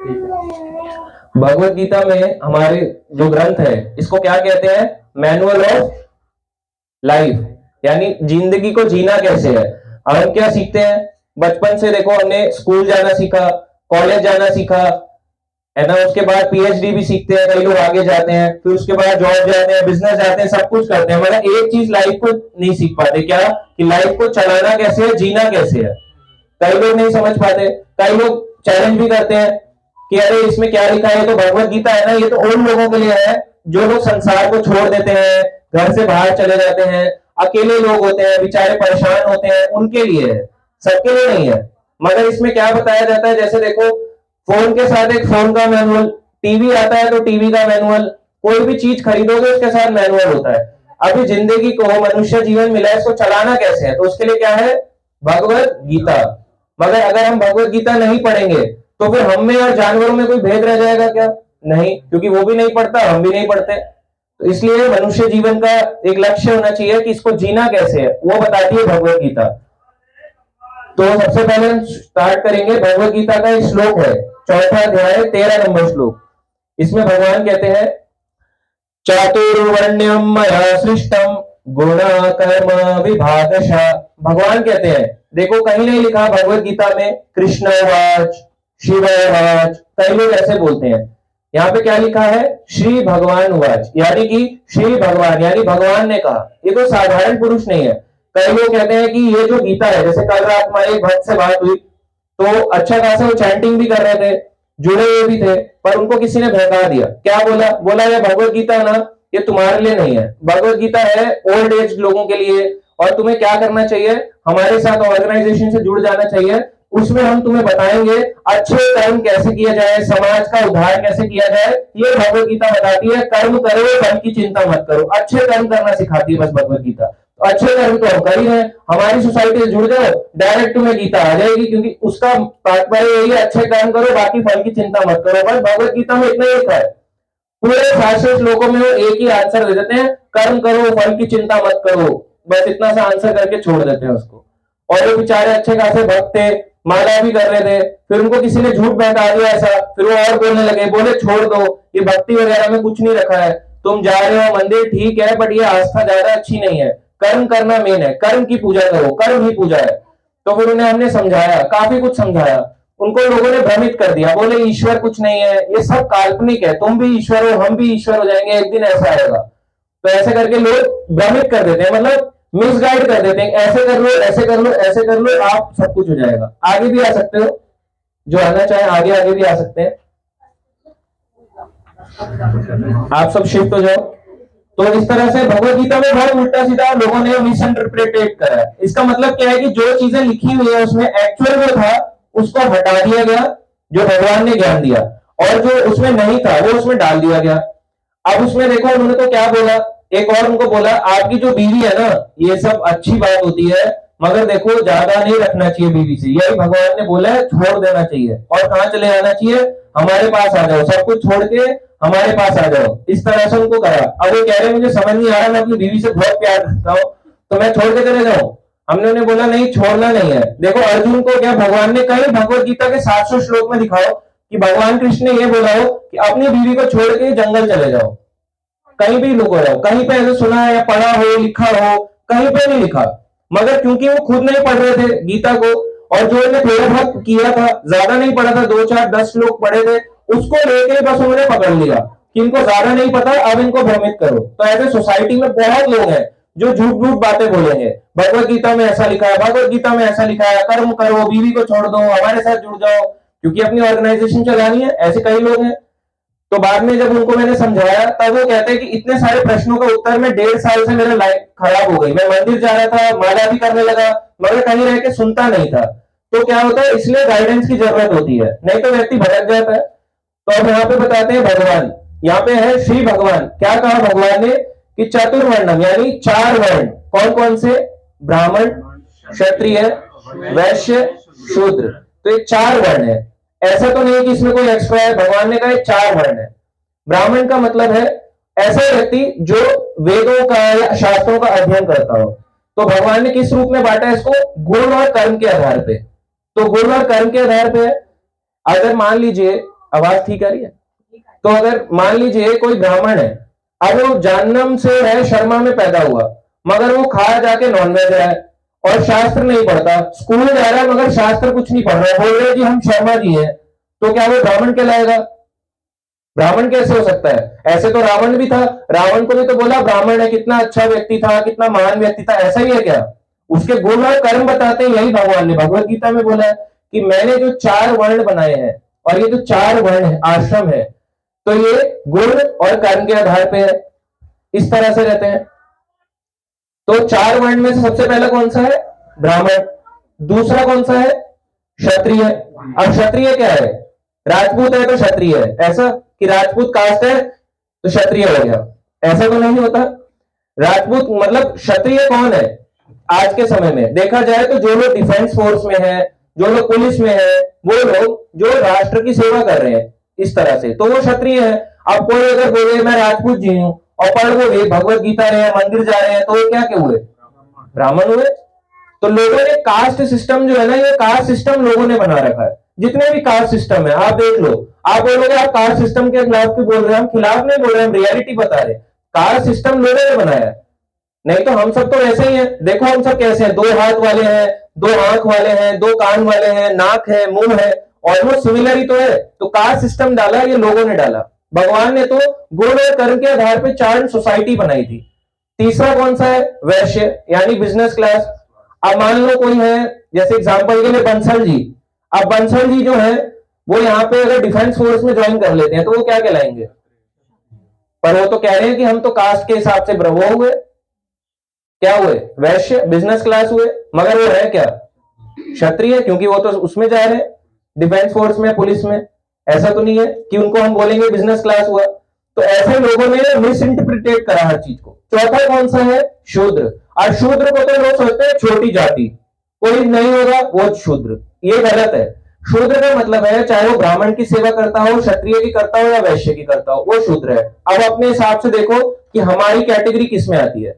भगवत गीता में हमारे जो ग्रंथ है इसको क्या कहते हैं? मैनुअल ऑफ लाइफ, यानी जिंदगी को जीना कैसे है। अब हम क्या सीखते हैं बचपन से? देखो, हमने स्कूल जाना सीखा, कॉलेज जाना सीखा, है ना। उसके बाद पीएचडी भी सीखते हैं, कई लोग आगे जाते हैं, फिर उसके बाद जॉब जाते हैं, बिजनेस जाते हैं, सब कुछ करते हैं, मगर एक चीज लाइफ को नहीं सीख पाते। क्या? कि लाइफ को चलाना कैसे है, जीना कैसे है। कई लोग नहीं समझ पाते। कई लोग चैलेंज भी करते हैं कि अरे इसमें क्या लिखा है, तो भगवत गीता है ना, ये तो उन लोगों के लिए है जो लोग संसार को छोड़ देते हैं, घर से बाहर चले जाते हैं, अकेले लोग होते हैं, बेचारे परेशान होते हैं, उनके लिए है, सबके लिए नहीं है। मगर इसमें क्या बताया जाता है, जैसे देखो, फोन के साथ एक फोन का मैनुअल, टीवी आता है तो टीवी का मैनुअल, कोई भी चीज खरीदोगे उसके साथ मैनुअल होता है। अभी जिंदगी को, मनुष्य जीवन मिला है, इसको चलाना कैसे है, तो उसके लिए क्या है? भगवत गीता। मगर अगर हम भगवत गीता नहीं पढ़ेंगे तो फिर हम में और जानवरों में कोई भेद रह जाएगा क्या? नहीं, क्योंकि वो भी नहीं पढ़ता, हम भी नहीं पढ़ते। तो इसलिए मनुष्य जीवन का एक लक्ष्य होना चाहिए कि इसको जीना कैसे है, वो बताती है भगवत गीता। तो सबसे पहले हम स्टार्ट करेंगे, भगवत गीता का एक श्लोक है, चौथा अध्याय 13 नंबर श्लोक। इसमें भगवान कहते हैं, चातुर्वर्ण्यम मया सृष्टम गुण कर्म विभागशः। भगवान कहते हैं, देखो कहीं नहीं लिखा भगवत गीता में कृष्णवाच, शिववाच, कई लोग ऐसे बोलते हैं। यहाँ पे क्या लिखा है? श्री भगवान वाच, यानी कि श्री भगवान, यानी भगवान ने कहा। ये तो साधारण पुरुष नहीं है। कई लोग कहते हैं कि ये जो गीता है, जैसे कल रात हमारे एक भक्त से बात हुई, तो अच्छा खासा वो चैंटिंग भी कर रहे थे, जुड़े हुए भी थे, पर उनको किसी ने बहका दिया। क्या बोला? बोला ये भगवत गीता ना, ये तुम्हारे लिए नहीं है, भगवत गीता है ओल्ड एज लोगों के लिए, और तुम्हें क्या करना चाहिए, हमारे साथ ऑर्गेनाइजेशन से जुड़ जाना चाहिए, उसमें हम तुम्हें बताएंगे अच्छे कर्म कैसे किया जाए, समाज का उद्धार कैसे किया जाए। ये भगवत गीता बताती है। कर्म करो, फल की चिंता मत करो, अच्छे कर्म करना सिखाती है बस भगवत गीता। तो अच्छे कर्म तो हम कर ही रहे हैं, हमारी सोसाइटी से जुड़ जाओ, डायरेक्ट तुम्हें गीता आ जाएगी, क्योंकि उसका तात्पर्य यही है, अच्छे कर्म करो, बाकी फल की चिंता मत करो। बस भगवत गीता में इतना ही लिखा है। पूरे 700 श्लोकों में वो एक ही आंसर दे देते हैं, कर्म करो, फल की चिंता मत करो, बस इतना सा आंसर करके छोड़ देते हैं उसको। और वो बेचारे अच्छे खासे भक्त थे, माला भी कर रहे थे, फिर उनको किसी ने झूठ बहका दिया ऐसा, फिर वो और बोलने लगे, बोले छोड़ दो, ये भक्ति वगैरह में कुछ नहीं रखा है, तुम जा रहे हो मंदिर ठीक है, बट ये आस्था ज्यादा अच्छी नहीं है, कर्म करना मेन है, कर्म की पूजा करो, कर्म ही पूजा है। तो फिर उन्हें हमने समझाया, काफी कुछ समझाया, उनको लोगों ने भ्रमित कर दिया, बोले ईश्वर कुछ नहीं है, ये सब काल्पनिक है, तुम भी ईश्वर हो, हम भी ईश्वर हो जाएंगे, एक दिन ऐसा आएगा। तो ऐसे करके लोग भ्रमित कर देते हैं, मतलब मिसगाइड कर देते हैं, ऐसे कर लो, ऐसे कर लो, ऐसे कर लो, आप सब कुछ हो जाएगा। आगे भी आ सकते हो, जो आना चाहे आगे आगे भी आ सकते हैं, आप सब शिफ्ट हो जाओ। तो इस तरह से भगवत गीता में बहुत उल्टा सीधा लोगों ने मिस इंटरप्रेटेट करा है। इसका मतलब क्या है कि जो चीजें लिखी हुई है उसमें एक्चुअल में था उसको हटा दिया गया, जो भगवान ने ज्ञान दिया, और जो उसमें नहीं था वो उसमें डाल दिया गया। अब उसमें देखो उन्होंने तो क्या बोला, एक और उनको बोला, आपकी जो बीवी है ना, ये सब अच्छी बात होती है, मगर देखो ज्यादा नहीं रखना चाहिए बीवी से, यही भगवान ने बोला है, छोड़ देना चाहिए, और कहां चले आना चाहिए, हमारे पास आ जाओ, सब कुछ छोड़ के हमारे पास आ जाओ। इस तरह से उनको करा। अब वो कह रहे मुझे समझ नहीं आ रहा, मैं अपनी बीवी से बहुत प्यार करता हूँ, तो मैं छोड़ के चले जाऊं? हमने उन्हें बोला नहीं, छोड़ना नहीं है। देखो अर्जुन को क्या भगवान ने कहीं भगवत गीता के 700 श्लोक में दिखाओ कि भगवान कृष्ण ने यह बोला हो कि अपनी बीवी को छोड़ के जंगल चले जाओ, कहीं भी लोग रहो, कहीं पे ऐसे सुना है या पढ़ा हो, लिखा हो, कहीं पे नहीं लिखा। मगर क्योंकि वो खुद नहीं पढ़ रहे थे गीता को, और जो उन्होंने थोड़ा बहुत किया था, ज्यादा नहीं पढ़ा था, 2 4 10 लोग पढ़े थे, उसको लेके बस उन्होंने पकड़ लिया कि इनको ज्यादा नहीं पता, अब इनको भ्रमित करो। तो ऐसे सोसाइटी में बहुत लोग हैं जो झूठ झूठ बातें बोलेंगे, भगवत गीता में ऐसा लिखा है, भगवत गीता में ऐसा लिखा है, कर्म करो, बीवी को छोड़ दो, हमारे साथ जुड़ जाओ, क्योंकि अपनी ऑर्गेनाइजेशन चलानी है। ऐसे कई लोग हैं। तो बाद में जब उनको मैंने समझाया, तब वो कहते हैं कि इतने सारे प्रश्नों का उत्तर में 1.5 साल से मेरा लाइफ खराब हो गई, मैं मंदिर जा रहा था, माला भी करने लगा, मगर कहीं रह के सुनता नहीं था। तो क्या होता है, इसलिए गाइडेंस की जरूरत होती है, नहीं तो व्यक्ति भटक जाता है। तो अब यहाँ पे बताते हैं भगवान, यहाँ पे है श्री भगवान। क्या कहा भगवान ने कि चतुर्वर्णम, यानी 4 वर्ण। कौन कौन से? ब्राह्मण, क्षत्रिय, वैश्य, शूद्र। तो ये 4 वर्ण है, ऐसा तो नहीं कि इसमें कोई एक्स्ट्रा है, भगवान ने कहा 4 वर्ण है। ब्राह्मण का मतलब है ऐसा व्यक्ति जो वेदों का या शास्त्रों का अध्ययन करता हो। तो भगवान ने किस रूप में बांटा है इसको? गुण और कर्म के आधार पे। तो गुण और कर्म के आधार पे अगर मान लीजिए आवाज ठीक आ रही है? तो अगर मान लीजिए कोई ब्राह्मण है, अब वो जन्म से है शर्मा में पैदा हुआ, मगर वो खा जाके नॉनवेज है और शास्त्र नहीं पढ़ता, स्कूल जा रहा है मगर शास्त्र कुछ नहीं पढ़ रहा, बोल रहे कि हम शर्मा जी हैं, तो क्या वो ब्राह्मण कहलाएगा? ब्राह्मण कैसे हो सकता है? ऐसे तो रावण भी था, रावण को भी तो बोला ब्राह्मण है, कितना अच्छा व्यक्ति था, कितना महान व्यक्ति था, ऐसा ही है क्या? उसके गुण और कर्म बताते हैं, यही भगवान ने भगवत गीता में बोला है कि मैंने जो 4 वर्ण बनाए हैं, और ये जो 4 वर्ण है, आश्रम है, तो ये गुण और कर्म के आधार पे है, इस तरह से रहते हैं। तो 4 वर्ण में से सबसे पहला कौन सा है? ब्राह्मण। दूसरा कौन सा है? क्षत्रिय। अब क्षत्रिय क्या है? राजपूत है तो क्षत्रिय है, ऐसा कि राजपूत कास्ट है तो क्षत्रिय हो गया, ऐसा तो नहीं होता। राजपूत मतलब क्षत्रिय कौन है आज के समय में देखा जाए तो? जो लोग डिफेंस फोर्स में है, जो लोग पुलिस में है, वो लोग जो राष्ट्र की सेवा कर रहे हैं इस तरह से, तो वो क्षत्रिय है। अब कोई अगर बोले मैं राजपूत जी हूं और पढ़ वो भगवत गीता रहे हैं, मंदिर जा रहे हैं, तो वो क्या हुए? ब्राह्मण हुए। तो लोगों ने कास्ट सिस्टम जो है ना, ये कास्ट सिस्टम लोगों ने बना रखा है। जितने भी कास्ट सिस्टम है आप देख लो, आप बोलोगे आप कास्ट सिस्टम के खिलाफ क्यों बोल रहे हैं? हम खिलाफ नहीं बोल रहे, हम रियलिटी बता रहे। कास्ट सिस्टम लोगों ने बनाया है, नहीं तो हम सब तो वैसे ही हैं। देखो हम सब कैसे हैं, 2 हाथ वाले हैं, 2 आंख वाले हैं, 2 कान वाले हैं, नाक है, मुंह है, ऑलमोस्ट सिमिलर ही तो है। तो कास्ट सिस्टम डाला ये लोगों ने डाला। भगवान ने तो गुण और कर्म के आधार पर 4 सोसाइटी बनाई थी। तीसरा कौन सा है? वैश्य, यानी बिजनेस क्लास। अब मान लो कोई है, जैसे एग्जांपल के लिए बंसल जी। अब बंसल जी जो है वो यहाँ पे अगर डिफेंस फोर्स में ज्वाइन कर लेते हैं तो वो क्या कहलाएंगे? पर वो तो कह रहे हैं कि हम तो कास्ट के हिसाब से वो हुए, क्या हुए? वैश्य, बिजनेस क्लास हुए, मगर वो है क्या? क्षत्रिय, क्योंकि वो तो उसमें जा रहे हैं, डिफेंस फोर्स में, पुलिस में। ऐसा तो नहीं है कि उनको हम बोलेंगे बिजनेस क्लास हुआ। तो ऐसे लोगों ने मिस इंटरप्रिटेट करा हर चीज को। चौथा कौन सा है? शूद्र। और शूद्र को तो लोग सोचते हैं छोटी जाति, कोई नहीं होगा वो शूद्र, ये गलत है। शूद्र का मतलब है चाहे वो ब्राह्मण की सेवा करता हो, क्षत्रिय की करता हो या वैश्य की करता हो, वो शूद्र है। अब अपने हिसाब से देखो कि हमारी कैटेगरी किस में आती है?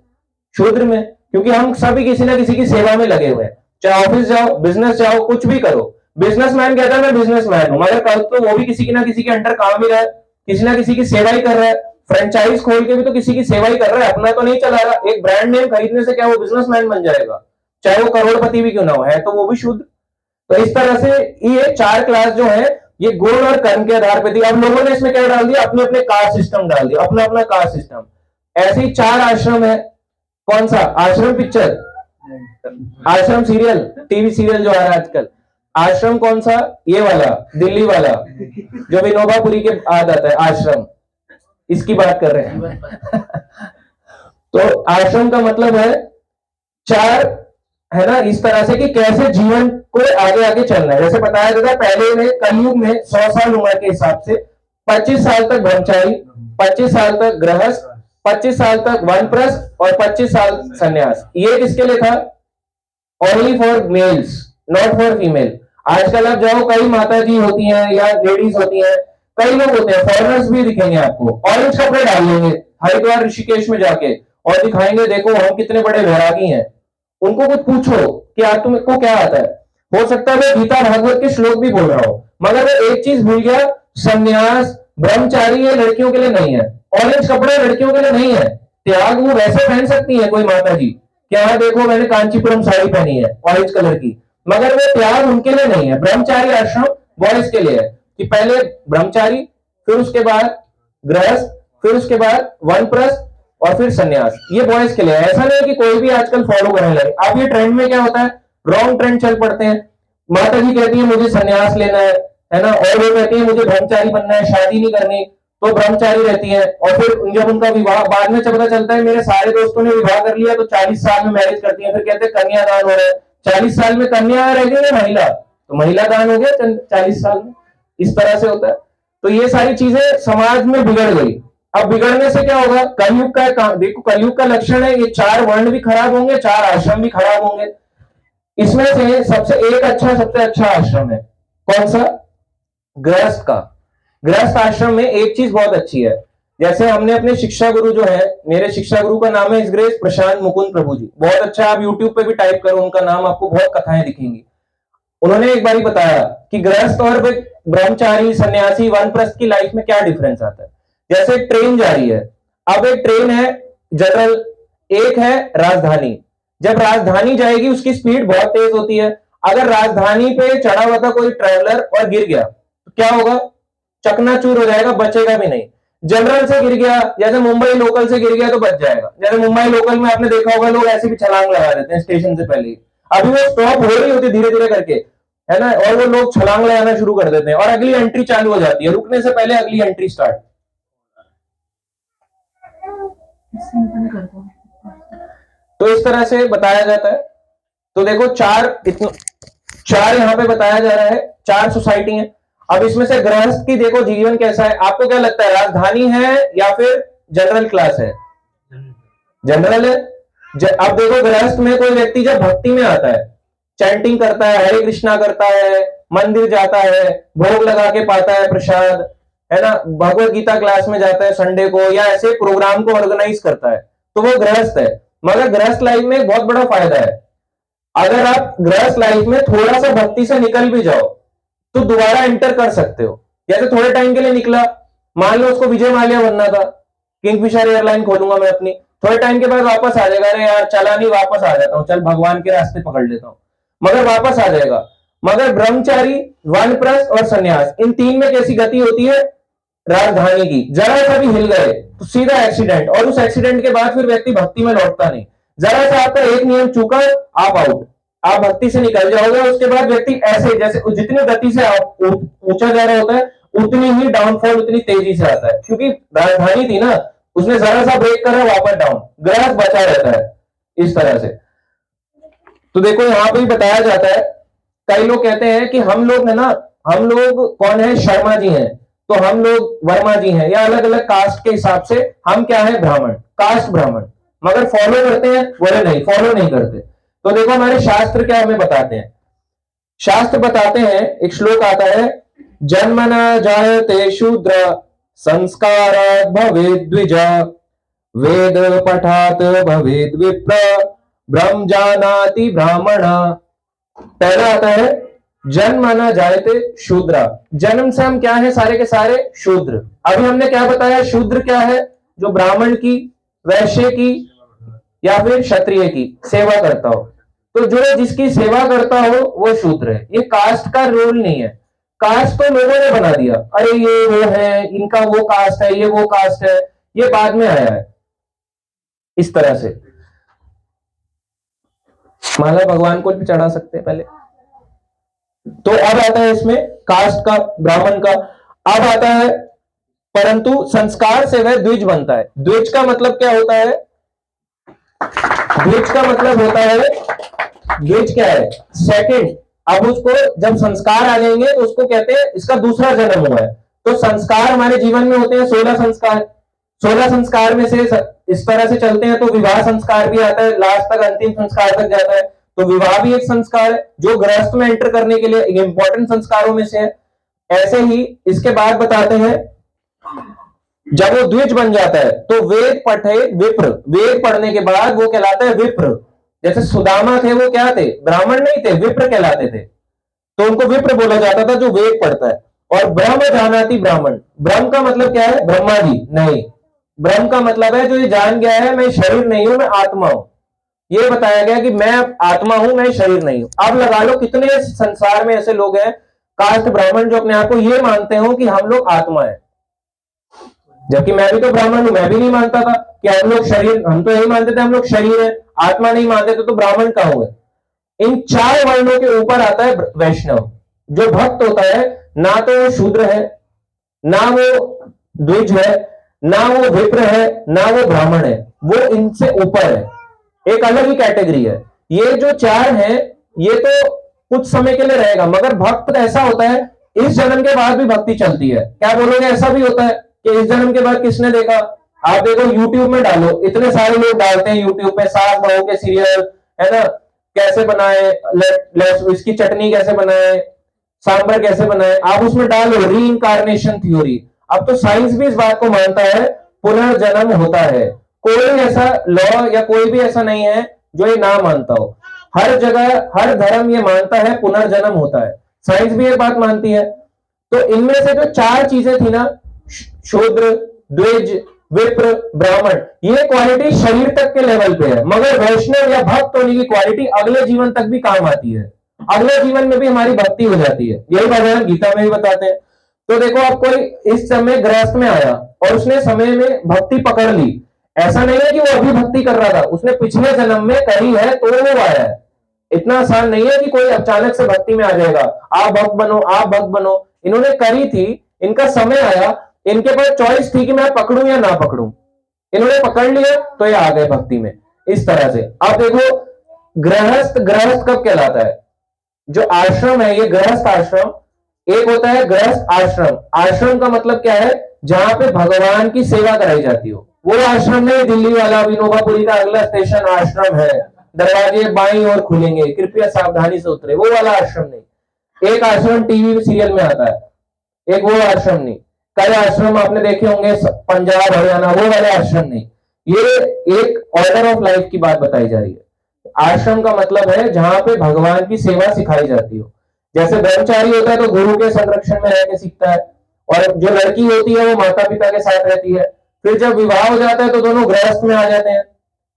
शूद्र में, क्योंकि हम सभी किसी ना किसी की सेवा में लगे हुए हैं। चाहे ऑफिस जाओ, बिजनेस जाओ, कुछ भी करो। बिजनेसमैन कहता है मैं बिजनेसमैन हूं, मगर कल तो वो भी किसी की ना किसी के अंडर काम ही रहा है, किसी ना किसी की सेवा ही कर रहा है। फ्रेंचाइज खोल के भी तो किसी की सेवा ही कर रहा है, अपना तो नहीं चला रहा। एक ब्रांड नेम खरीदने से क्या वो बिजनेसमैन बन जाएगा? चाहे वो करोड़पति भी क्यों ना हो, है तो वो भी शूद्र। तो इस तरह से ये 4 क्लास जो है ये गुण और कर्म के आधार पर थी। अब लोगों ने इसमें क्या डाल दिया? अपने अपने कास्ट सिस्टम डाल दिया, अपना अपना कास्ट सिस्टम। ऐसे ही 4 आश्रम है। कौन सा आश्रम? पिक्चर, आश्रम सीरियल, टीवी सीरियल जो आ रहा है आजकल। आश्रम कौन सा? ये वाला दिल्ली वाला जो विनोबापुरी के बाद आता है, आश्रम, इसकी बात कर रहे हैं। तो आश्रम का मतलब है 4, है ना, इस तरह से कि कैसे जीवन को आगे आगे चलना है। जैसे बताया जाता है पहले में कलयुग में 100 साल उम्र के हिसाब से 25 साल तक ब्रह्मचारी, 25 साल तक गृहस्थ, 25 साल तक वानप्रस्थ और 25 साल सन्यास। ये किसके लिए था? Only for mails, not for female. आजकल आप जाओ, कई माता जी होती हैं या लेडीज होती हैं, कई लोग होते हैं, फॉरेनर्स भी दिखेंगे आपको, ऑरेंज कपड़े डाल लेंगे हरिद्वार ऋषिकेश में जाके और दिखाएंगे देखो हम कितने बड़े वैरागी हैं। उनको कुछ पूछो कि आज तुमको क्या आता है, हो सकता है वो गीता भागवत के श्लोक भी बोल रहा हो, मगर वो एक चीज भूल गया, संन्यास ब्रह्मचारी ये लड़कियों के लिए नहीं है, ऑरेंज कपड़े लड़कियों के लिए नहीं है। त्याग वो वैसे पहन सकती है कोई माता जी, क्या देखो मैंने कांचीपुरम साड़ी पहनी है ऑरेंज कलर की, मगर वो त्याग उनके लिए नहीं है। ब्रह्मचारी आश्रम बॉयज के लिए है कि पहले ब्रह्मचारी, फिर उसके बाद गृहस्थ, फिर उसके बाद वानप्रस्थ और फिर सन्यास, ये बॉयज के लिए है। ऐसा नहीं कि कोई भी आजकल फॉलो करने लगे। अब ये ट्रेंड में क्या होता है, रॉन्ग ट्रेंड चल पड़ते हैं। माता जी कहती है मुझे सन्यास लेना है ना, और वो कहती है मुझे ब्रह्मचारी बनना है, शादी नहीं करनी, तो ब्रह्मचारी रहती है। और फिर जब उनका विवाह बाद में पता चलता है मेरे सारे दोस्तों ने विवाह कर लिया, तो 40 साल में मैरिज करती है, फिर कहते हैं कन्यादान हो रहा है, 40 साल में कन्या रह गई है महिला, तो महिला दान हो गया 40 साल में। इस तरह से होता है। तो ये सारी चीजें समाज में बिगड़ गई। अब बिगड़ने से क्या होगा? कलयुग का देखो, कलयुग का लक्षण है ये 4 वर्ण भी खराब होंगे, 4 आश्रम भी खराब होंगे। इसमें से सबसे अच्छा आश्रम है कौन सा? गृहस्थ का। गृहस्थ आश्रम में एक चीज बहुत अच्छी है, जैसे हमने अपने शिक्षा गुरु जो है, मेरे शिक्षा गुरु का नाम है इस ग्रेस प्रशांत मुकुंद प्रभु जी, बहुत अच्छा, आप यूट्यूब पे भी टाइप करो उनका नाम, आपको बहुत कथाएं दिखेंगी। उन्होंने एक बार बताया कि गृहस्थ और ब्रह्मचारी, सन्यासी, वानप्रस्थ की लाइफ में क्या डिफरेंस आता है। जैसे ट्रेन जा रही है, अब एक ट्रेन है जनरल, एक है राजधानी। जब राजधानी जाएगी उसकी स्पीड बहुत तेज होती है। अगर राजधानी पे चढ़ा हुआ था कोई ट्रेवलर और गिर गया तो क्या होगा, चकनाचूर हो जाएगा, बचेगा भी नहीं। जनरल से गिर गया, जैसे मुंबई लोकल से गिर गया तो बच जाएगा। जैसे मुंबई लोकल में आपने देखा होगा लोग ऐसे भी छलांग लगा देते हैं स्टेशन से पहले ही। अभी वो स्टॉप हो रही होती धीरे धीरे करके, है ना, और वो लोग छलांग लगाना शुरू कर देते हैं और अगली एंट्री चालू हो जाती है, रुकने से पहले अगली एंट्री स्टार्ट। तो इस तरह से बताया जाता है। तो देखो चार यहाँ पे बताया जा रहा है, 4 सोसाइटी है। अब इसमें से गृहस्थ की देखो जीवन कैसा है, आपको क्या लगता है, राजधानी है या फिर जनरल क्लास है? जनरल है। अब देखो गृहस्थ में कोई व्यक्ति जब भक्ति में आता है, चैंटिंग करता है, हरे कृष्णा करता है, मंदिर जाता है, भोग लगा के पाता है प्रसाद, है ना, भगवत गीता क्लास में जाता है संडे को, या ऐसे प्रोग्राम को ऑर्गेनाइज करता है, तो वो गृहस्थ है। मगर गृहस्थ लाइफ में बहुत बड़ा फायदा है, अगर आप गृहस्थ लाइफ में थोड़ा सा भक्ति से निकल भी जाओ तो दोबारा एंटर कर सकते हो। जैसे थोड़े टाइम के लिए निकला, मान लो उसको विजय माल्या बनना था, किंगफिशर एयरलाइन खोलूंगा मैं अपनी, थोड़े टाइम के बाद वापस आ जाएगा, अरे यार चला नहीं, वापस आ जाता हूं, चल भगवान के रास्ते पकड़ लेता हूं, मगर वापस आ जाएगा। मगर ब्रह्मचारी, वानप्रस्थ और सन्यास, इन 3 में कैसी गति होती है, राजधानी की। जरा सा भी हिल गए तो सीधा एक्सीडेंट, और उस एक्सीडेंट के बाद फिर व्यक्ति भक्ति में लौटता नहीं। जरा सा आपका एक नियम चूका, आप आउट, आप भक्ति से निकल जाओगे। उसके बाद व्यक्ति ऐसे, जैसे जितनी गति से ऊंचा जा रहा होता है उतनी ही डाउनफॉल उतनी तेजी से आता है, क्योंकि राजधानी थी ना, उसने जरा सा ब्रेक करा वापस डाउन, ग्राफ बचा रहता है इस तरह से। तो देखो यहां पे भी बताया जाता है, कई लोग कहते हैं कि हम लोग है ना, हम लोग कौन है, शर्मा जी हैं, तो हम लोग वर्मा जी हैं, या अलग अलग कास्ट के हिसाब से हम क्या है, ब्राह्मण, कास्ट ब्राह्मण, मगर फॉलो करते हैं, बोले नहीं, फॉलो नहीं करते। तो देखो हमारे शास्त्र क्या हमें बताते हैं, शास्त्र बताते हैं, एक श्लोक आता है, जन्मना जायते शूद्र संस्कारात् भवेद् द्विज, वेद पठात भवेद् विप्र, ब्रह्म जानाति ब्राह्मण। पहला आता है जन्मना जायते शूद्र, जन्म से हम क्या है, सारे के सारे शूद्र। अभी हमने क्या बताया, शूद्र क्या है, जो ब्राह्मण की, वैश्य की या फिर क्षत्रिय की सेवा करता हो। तो जो जिसकी सेवा करता हो वो शूद्र है। ये कास्ट का रूल नहीं है, कास्ट तो लोगों ने बना दिया, अरे ये वो है, इनका वो कास्ट है, ये वो कास्ट है, ये बाद में आया है इस तरह से। माला भगवान को भी चढ़ा सकते हैं पहले। तो अब आता है इसमें कास्ट का, ब्राह्मण का। अब आता है परंतु संस्कार से वह द्विज बनता है। द्विज का मतलब क्या होता है, द्विज का मतलब होता है, द्विज क्या है, सेकंड। अब उसको जब संस्कार आ जाएंगे तो उसको कहते हैं इसका दूसरा जन्म हुआ है। तो संस्कार हमारे जीवन में होते हैं 16 संस्कार, 16 संस्कार में से इस तरह से चलते हैं तो विवाह संस्कार भी आता है, लास्ट तक अंतिम संस्कार तक जाता है। तो विवाह भी एक संस्कार है जो गृहस्थ में एंटर करने के लिए एक इंपॉर्टेंट संस्कारों में से है। ऐसे ही इसके बाद बताते हैं, जब वो द्विज बन जाता है तो वेद पढ़े विप्र, वेद पढ़ने के बाद वो कहलाता है विप्र। जैसे सुदामा थे, वो क्या थे, ब्राह्मण नहीं थे, विप्र कहलाते थे, तो उनको विप्र बोला जाता था जो वेद पढ़ता है। और ब्रह्म जानाति ब्राह्मण, ब्रह्म का मतलब क्या है, ब्रह्मा जी नहीं, ब्रह्म का मतलब है जो ये जान गया है मैं शरीर नहीं हूं, मैं आत्मा हूं। ये बताया गया कि मैं आत्मा हूं, मैं शरीर नहीं हूं। अब लगा लो कितने संसार में ऐसे लोग हैं कास्ट ब्राह्मण जो अपने आप को ये मानते हो कि हम लोग आत्मा है, जबकि मैं भी तो ब्राह्मण हूं, मैं भी नहीं मानता था कि हम लोग शरीर, हम तो यही मानते थे हम लोग शरीर है, आत्मा नहीं मानते थे, तो ब्राह्मण कहां हुए। इन 4 वर्णों के ऊपर आता है वैष्णव। जो भक्त होता है ना तो वो शूद्र है, ना वो द्विज है, ना वो विप्र है, ना वो ब्राह्मण है, वो इनसे ऊपर है, एक अलग ही कैटेगरी है। ये जो 4 हैं ये तो कुछ समय के लिए रहेगा, मगर भक्त ऐसा होता है इस जन्म के बाद भी भक्ति चलती है। क्या बोलोगे, ऐसा भी होता है कि इस जन्म के बाद किसने देखा, आप देखो यूट्यूब में डालो, इतने सारे लोग डालते हैं यूट्यूब पे सास बहू के सीरियल, है ना, कैसे बनाए, इसकी चटनी कैसे बनाए, सांबर कैसे बनाए, आप उसमें डालो री इनकारनेशन थ्योरी। अब तो साइंस भी इस बात को मानता है पुनर्जन्म होता है। कोई ऐसा लॉ या कोई भी ऐसा नहीं है जो ये ना मानता हो, हर जगह हर धर्म ये मानता है पुनर्जन्म होता है, साइंस भी ये बात मानती है। तो इनमें से जो चार चीजें थी ना, शूद्र, द्विज, विप्र, ब्राह्मण, ये क्वालिटी शरीर तक के लेवल पे है, मगर वैष्णव या भक्त होने की क्वालिटी अगले जीवन तक भी काम आती है, अगले जीवन में भी हमारी भक्ति हो जाती है। यही भगवान गीता में भी बताते हैं। तो देखो, आप कोई इस समय गृहस्थ में आया और उसने समय में भक्ति पकड़ ली, ऐसा नहीं है कि वो अभी भक्ति कर रहा था, उसने पिछले जन्म में करी है तो वो आया है। इतना आसान नहीं है कि कोई अचानक से भक्ति में आ जाएगा, आप भक्त बनो, आप भक्त बनो। इन्होंने करी थी, इनका समय आया, इनके पास चॉइस थी कि मैं पकड़ूं या ना पकड़ूं, इन्होंने पकड़ लिया तो ये आ गए भक्ति में। इस तरह से आप देखो, गृहस्थ गृहस्थ कब कहलाता है? जो आश्रम है, ये गृहस्थ आश्रम, एक होता है गृहस्थ आश्रम। आश्रम का मतलब क्या है? जहां पे भगवान की सेवा कराई जाती हो। वो आश्रम नहीं दिल्ली वाला विनोबापुरी का अगला स्टेशन आश्रम है, दरवाजे बाईं ओर खुलेंगे, कृपया सावधानी से उतरे, वो वाला आश्रम नहीं। एक आश्रम टीवी सीरियल में आता है, एक वो आश्रम नहीं। कई आश्रम आपने देखे होंगे पंजाब हरियाणा, वो वाले आश्रम नहीं। ये एक ऑर्डर ऑफ लाइफ की बात बताई जा रही है। आश्रम का मतलब है जहां पे भगवान की सेवा सिखाई जाती हो। जैसे ब्रह्मचारी होता है तो गुरु के संरक्षण में रहकर सीखता है, और जो लड़की होती है वो माता पिता के साथ रहती है। फिर जब विवाह हो जाता है तो दोनों गृहस्थ में आ जाते हैं।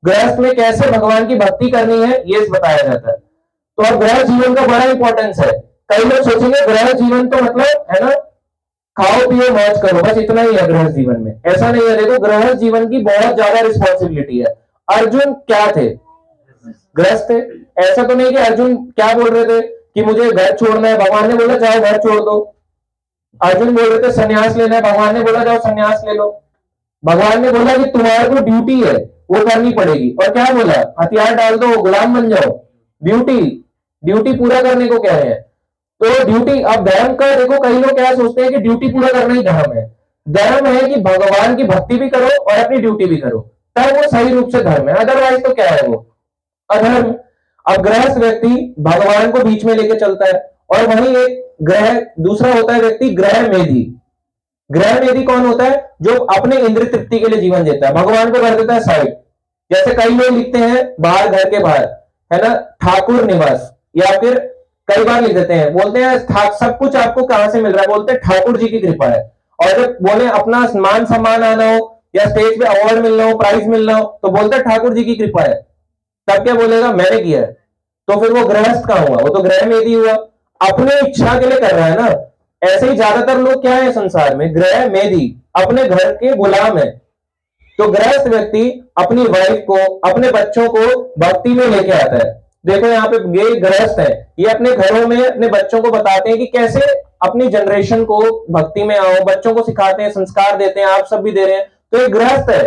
गृहस्थ में कैसे भगवान की भक्ति करनी है ये बताया जाता है। तो अब गृह जीवन का बड़ा इंपॉर्टेंस है। कई लोग सोचेंगे गृह जीवन तो मतलब है ना, खाओ पियो मौज करो, बस इतना ही है गृह जीवन में। ऐसा नहीं है। देखो, गृह जीवन की बहुत ज्यादा रिस्पॉन्सिबिलिटी है। अर्जुन क्या थे? गृहस्थ थे। ऐसा तो नहीं कि अर्जुन क्या बोल रहे थे कि मुझे घर छोड़ना है, भगवान ने बोला जाओ घर छोड़ दो। अर्जुन बोल रहे थे संन्यास लेना है, भगवान ने बोला जाओ संन्यास ले लो। भगवान ने बोला कि तुम्हारे को ड्यूटी है वो करनी पड़ेगी, और क्या बोला? हथियार डाल दो, गुलाम बन जाओ। ड्यूटी ड्यूटी पूरा करने को कह रहे हैं। तो ड्यूटी, अब धर्म का देखो, कई लोग क्या सोचते हैं कि ड्यूटी पूरा करना ही धर्म है। धर्म है कि भगवान की भक्ति भी करो और अपनी ड्यूटी भी करो, तब वो सही रूप से धर्म है। अदरवाइज तो क्या है? वो अधर्म। अब गृहस्थ व्यक्ति भगवान को बीच में लेके चलता है, और वहीं एक ग्रह दूसरा होता है व्यक्ति ग्रह मेधी। ग्रह मेधी कौन होता है? जो अपने इंद्र तृप्ति के लिए जीवन देता है, भगवान को कर देता है साइड। जैसे कई लोग लिखते हैं बाहर, घर के बाहर है ना, ठाकुर निवास, या फिर कई बार लिख देते हैं, बोलते हैं सब कुछ आपको कहां से मिल रहा है? बोलते हैं ठाकुर जी की कृपा है। और जब बोले अपना मान सम्मान आना हो या स्टेज पे अवार्ड मिलना हो, प्राइज मिलना हो, तो बोलते हैं ठाकुर जी की कृपा है। तब क्या बोलेगा? मैंने किया है। तो फिर वो गृहस्थ कहां हुआ? वो तो ग्रह में ही हुआ, अपने इच्छा के लिए कर रहा है ना। ऐसे ही ज्यादातर लोग क्या है संसार में? ग्रह मेधी, अपने घर के गुलाम है। तो गृहस्थ व्यक्ति अपनी वाइफ को, अपने बच्चों को भक्ति में लेके आता है। देखो यहाँ पे ये गृहस्थ है, ये अपने घरों में अपने बच्चों को बताते हैं कि कैसे अपनी जनरेशन को भक्ति में आओ, बच्चों को सिखाते हैं, संस्कार देते हैं, आप सब भी दे रहे हैं। तो ये गृहस्थ है।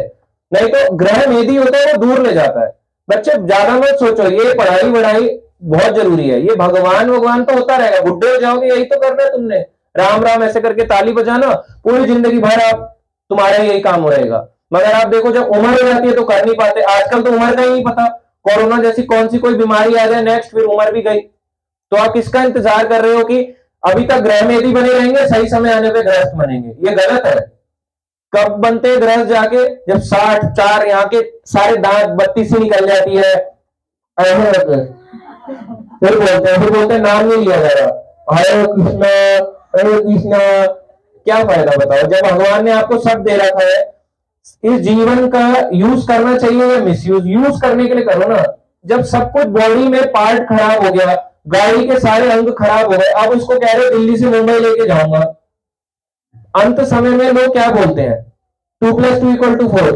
नहीं तो ग्रह मेधी होता है, वो दूर ले जाता है। बच्चे ज्यादा मत सोचो, ये पढ़ाई वढ़ाई बहुत जरूरी है, ये भगवान भगवान तो होता रहेगा, बुढ़े हो जाओगे यही तो करना है तुमने, राम राम ऐसे करके ताली बजाना, पूरी जिंदगी भर आप तुम्हारा यही काम रहेगा। मगर आप देखो जब उम्र हो जाती है तो कर नहीं पाते। आजकल तो उम्र का ही नहीं पता, कोरोना जैसी कौन सी कोई बीमारी आ जाए नेक्स्ट, फिर उम्र भी गई। तो आप किसका इंतजार कर रहे हो कि अभी तक ग्रह में यदि बने रहेंगे, सही समय आने पे गृहस्थ बनेंगे? ये गलत है। कब बनते हैं गृहस्थ? जाके जब 64 यहाँ के सारे दांत 32 से निकल जाती है, फिर बोलते हैं नाम नहीं लिया जा रहा, हरे कृष्णा हरे कृष्णा। क्या फायदा बताओ, जब भगवान ने आपको सब दे रखा है। इस जीवन का यूज करना चाहिए या मिसयूज? यूज करने के लिए करो ना। जब सब कुछ बॉडी में पार्ट खराब हो गया, गाड़ी के सारे अंग खराब हो गए, अब उसको कह रहे हो दिल्ली से मुंबई लेके जाऊंगा। अंत समय में लोग क्या बोलते हैं? 2+2=4,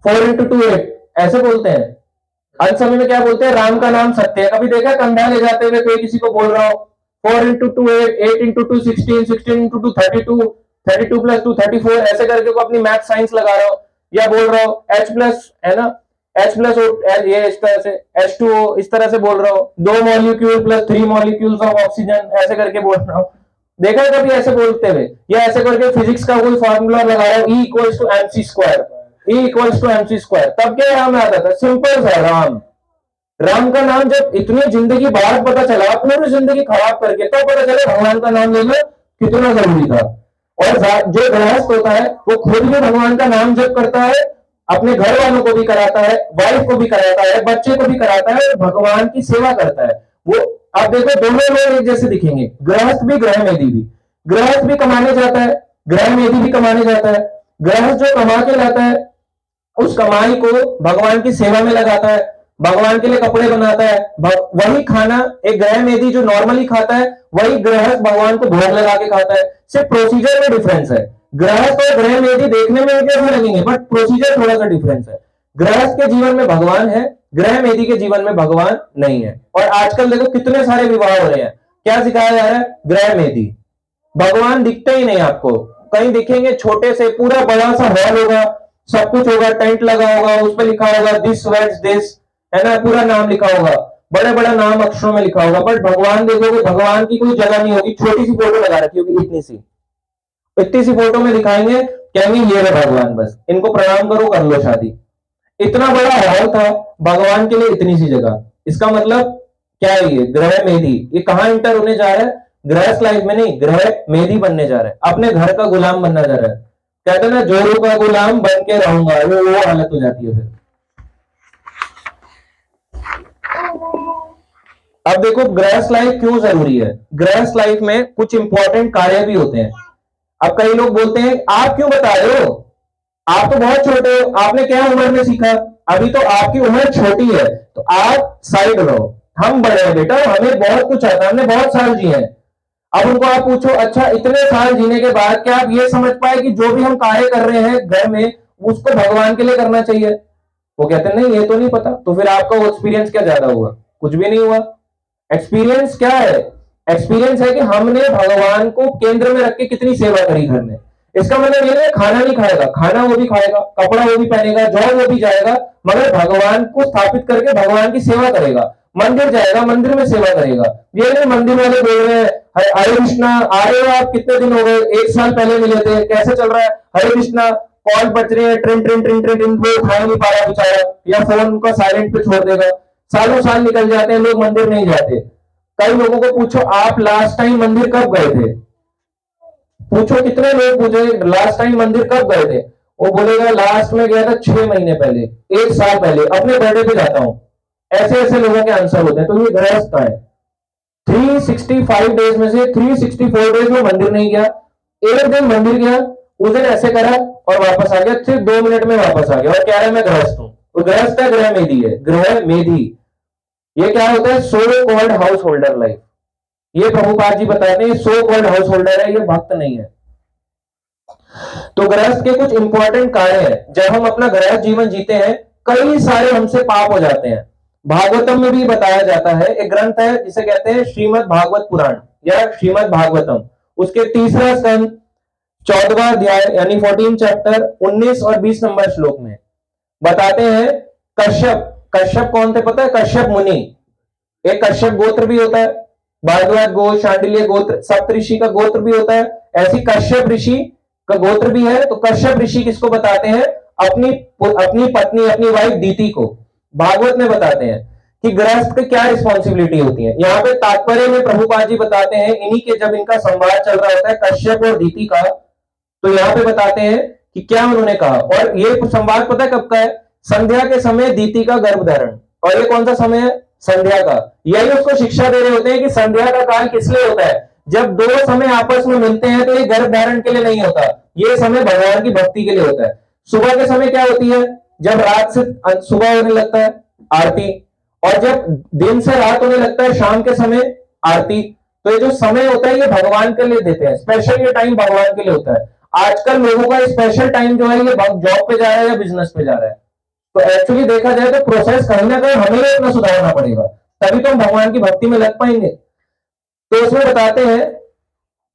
4x2 8, ऐसे बोलते हैं। अंत समय में क्या बोलते हैं? राम का नाम सत्य है। कभी देखा कंधा ले जाते हुए कोई किसी को बोल रहा हो 4x2 8, 8x2 16, 16x2 32, 32+2 34, ऐसे करके को अपनी मैथ साइंस लगा रहा हो, या बोल रहा हो H+ है ना, H+ ये इस तरह से H2O, इस तरह से बोल रहा हो, 2 molecule plus 3 molecules of oxygen, ऐसे करके बोल रहा हो। देखा है कभी ऐसे बोलते हुए? या ऐसे करके फिजिक्स का कोई फॉर्मूला लगा रहा हो, E=mc², E=mc², तब क्या राम आता था? सिंपल सा राम। राम का नाम जब इतनी जिंदगी बाद पता चला, पूरी जिंदगी खराब करके, तब पता चला भगवान का नाम लेना कितना जरूरी था। और जो गृहस्थ होता है वो खुद भी भगवान का नाम जप करता है, अपने घर वालों को भी कराता है, वाइफ को भी कराता है, बच्चे को भी कराता है, भगवान की सेवा करता है। वो आप देखो दोनों लोग एक जैसे दिखेंगे, गृहस्थ भी ग्रह मेधी भी। गृहस्थ भी कमाने जाता है, गृह मेधी भी कमाने जाता है। गृहस्थ जो कमा के लाता है उस कमाई को भगवान की सेवा में लगाता है, भगवान के लिए कपड़े बनाता है। वही खाना एक गृह मेधी जो नॉर्मली खाता है, वही गृहस्थ भगवान को भोग लगा के खाता है। सिर्फ प्रोसीजर में डिफरेंस है। गृहस्थ और गृह मेधी देखने में एक जैसे लगेंगे, बट प्रोसीजर थोड़ा सा डिफरेंस है। गृहस्थ के जीवन में भगवान है, गृह मेधी के जीवन में भगवान नहीं है। और आजकल देखो कितने सारे विवाह हो रहे हैं, क्या सिखाया जा रहा है? गृह मेधी। भगवान दिखते ही नहीं आपको, कहीं दिखेंगे छोटे से, पूरा बड़ा सा हॉल होगा, सब कुछ होगा, टेंट लगा होगा, उस पर लिखा होगा दिस वेड्स दिस, है ना, पूरा नाम लिखा होगा, बड़े बड़ा नाम अक्षरों में लिखा होगा। बट भगवान देखोगे, भगवान की कोई जगह नहीं होगी, छोटी सी फोटो लगा रखी होगी, इतनी सी फोटो में दिखाएंगे, कहेंगे ये है भगवान, बस इनको प्रणाम करो, कर लो शादी। इतना बड़ा हॉल था भगवान के लिए, इतनी सी जगह। इसका मतलब क्या है? ये ग्रह मेधी, ये कहां इंटर होने जा रहा है? गृहस्थ लाइफ में नहीं, ग्रह मेधी बनने जा रहा है, अपने घर का गुलाम बनना जा रहा है। कहते हैं ना, जोरू का गुलाम बन के रहूंगा, वो हालत हो जाती है फिर। अब देखो गृहस्थ लाइफ क्यों जरूरी है। गृहस्थ लाइफ में कुछ इंपॉर्टेंट कार्य भी होते हैं। अब कई लोग बोलते हैं आप क्यों बता रहे हो, आप तो बहुत छोटे हो, आपने क्या उम्र में सीखा? अभी तो आपकी उम्र छोटी है, तो आप साइड रहो, हम बड़े हैं बेटा, हमें बहुत कुछ आता है, हमने बहुत साल जिए हैं। अब उनको आप पूछो, अच्छा इतने साल जीने के बाद क्या आप ये समझ पाए कि जो भी हम कार्य कर रहे हैं घर में, उसको भगवान के लिए करना चाहिए? वो कहते हैं नहीं, ये तो नहीं पता। तो फिर आपका वो एक्सपीरियंस क्या ज्यादा हुआ? कुछ भी नहीं हुआ। एक्सपीरियंस क्या है? एक्सपीरियंस है कि हमने भगवान को केंद्र में रख के कितनी सेवा करी घर में। इसका मतलब ये नहीं खाना नहीं खाएगा, खाना वो भी खाएगा, कपड़ा वो भी पहनेगा, जॉब वो भी जाएगा, मगर भगवान को स्थापित करके भगवान की सेवा करेगा। मंदिर जाएगा, मंदिर में सेवा करेगा। ये नहीं मंदिर वाले बोल रहे हैं हरे कृष्णा, आ रहे हो आप, कितने दिन हो गए, 1 साल पहले मिले थे, कैसे चल रहा है? हरे कृष्णा, कॉल बच रहे हैं, ट्रिन ट्रिन ट्रिन ट्रिन ट्रिन, वो उठा नहीं पा रहा बेचारा, या फोन उनका साइलेंट पे छोड़ देगा। सालों साल निकल जाते हैं, लोग मंदिर नहीं जाते। कई लोगों को पूछो आप लास्ट टाइम मंदिर कब गए थे, पूछो कितने लोग पूछे लास्ट टाइम मंदिर कब गए थे, वो बोलेगा लास्ट में गया था 6 महीने पहले, 1 साल पहले, अपने बर्थडे पे जाता हूं। ऐसे ऐसे लोगों के आंसर होते हैं। तो ये गृहस्थ का है। 365 डेज में से 364 डेज में मंदिर नहीं गया, एक दिन मंदिर गया, उस दिन ऐसे करा और वापस आ गया, सिर्फ 2 मिनट में वापस आ गया और कह रहा है मैं गृहस्थ हूं। तो गृहस्थ है, गृह मेधी है, गृह मेधी। ये क्या होता है? So called house holder life. ये प्रभुपाद जी बताते हैं सो कॉल्ड हाउस होल्डर है, ये भक्त नहीं है। तो गृहस्थ के कुछ इंपॉर्टेंट कार्य हैं। जब हम अपना गृहस्थ जीवन जीते हैं, कई सारे हमसे पाप हो जाते हैं। भागवतम में भी बताया जाता है, एक ग्रंथ है जिसे कहते हैं श्रीमद् भागवत पुराण या श्रीमद् भागवतम, उसके तीसरा स्कंद 14वां अध्याय यानी 14 चैप्टर 19 और 20 नंबर श्लोक में बताते हैं कश्यप। कश्यप कौन थे पता है? कश्यप मुनि। एक कश्यप गोत्र भी होता है, भारद्वाज गोत्र, शांडिल्य गोत्र, सप्तऋषि का गोत्र भी होता है, ऐसी कश्यप ऋषि का गोत्र भी है। तो कश्यप ऋषि किसको बताते हैं? अपनी अपनी पत्नी, अपनी वाइफ दीति को भागवत में बताते हैं कि गृहस्थ की क्या रिस्पॉन्सिबिलिटी होती है। यहाँ पे तात्पर्य में प्रभुपाद जी बताते हैं, इन्हीं के जब इनका संवाद चल रहा होता है कश्यप और दीति का, तो यहाँ पे बताते हैं कि क्या उन्होंने कहा। और ये संवाद पता है कब का है? संध्या के समय दीति का गर्भधारण। और ये कौन सा समय है? संध्या का। यही उसको शिक्षा दे रहे होते हैं कि संध्या का काल किस लिए होता है? जब दो समय आपस में मिलते हैं तो ये गर्भ धारण के लिए नहीं होता, ये समय भगवान की भक्ति के लिए होता है। सुबह के समय क्या होती है? जब रात से सुबह होने लगता है आरती, और जब दिन से रात होने लगता है शाम के समय आरती। तो ये जो समय होता है ये भगवान के लिए देते हैं, स्पेशल ये टाइम भगवान के लिए होता है। आजकल लोगों का स्पेशल टाइम जो है ये जॉब पे जा रहा है या बिजनेस पे जा रहा है। तो एक्चुअली देखा जाए तो प्रोसेस कहीं ना कहीं हमें अपना सुधारना पड़ेगा, तभी तो हम भगवान की भक्ति में लग पाएंगे। तो उसमें बताते हैं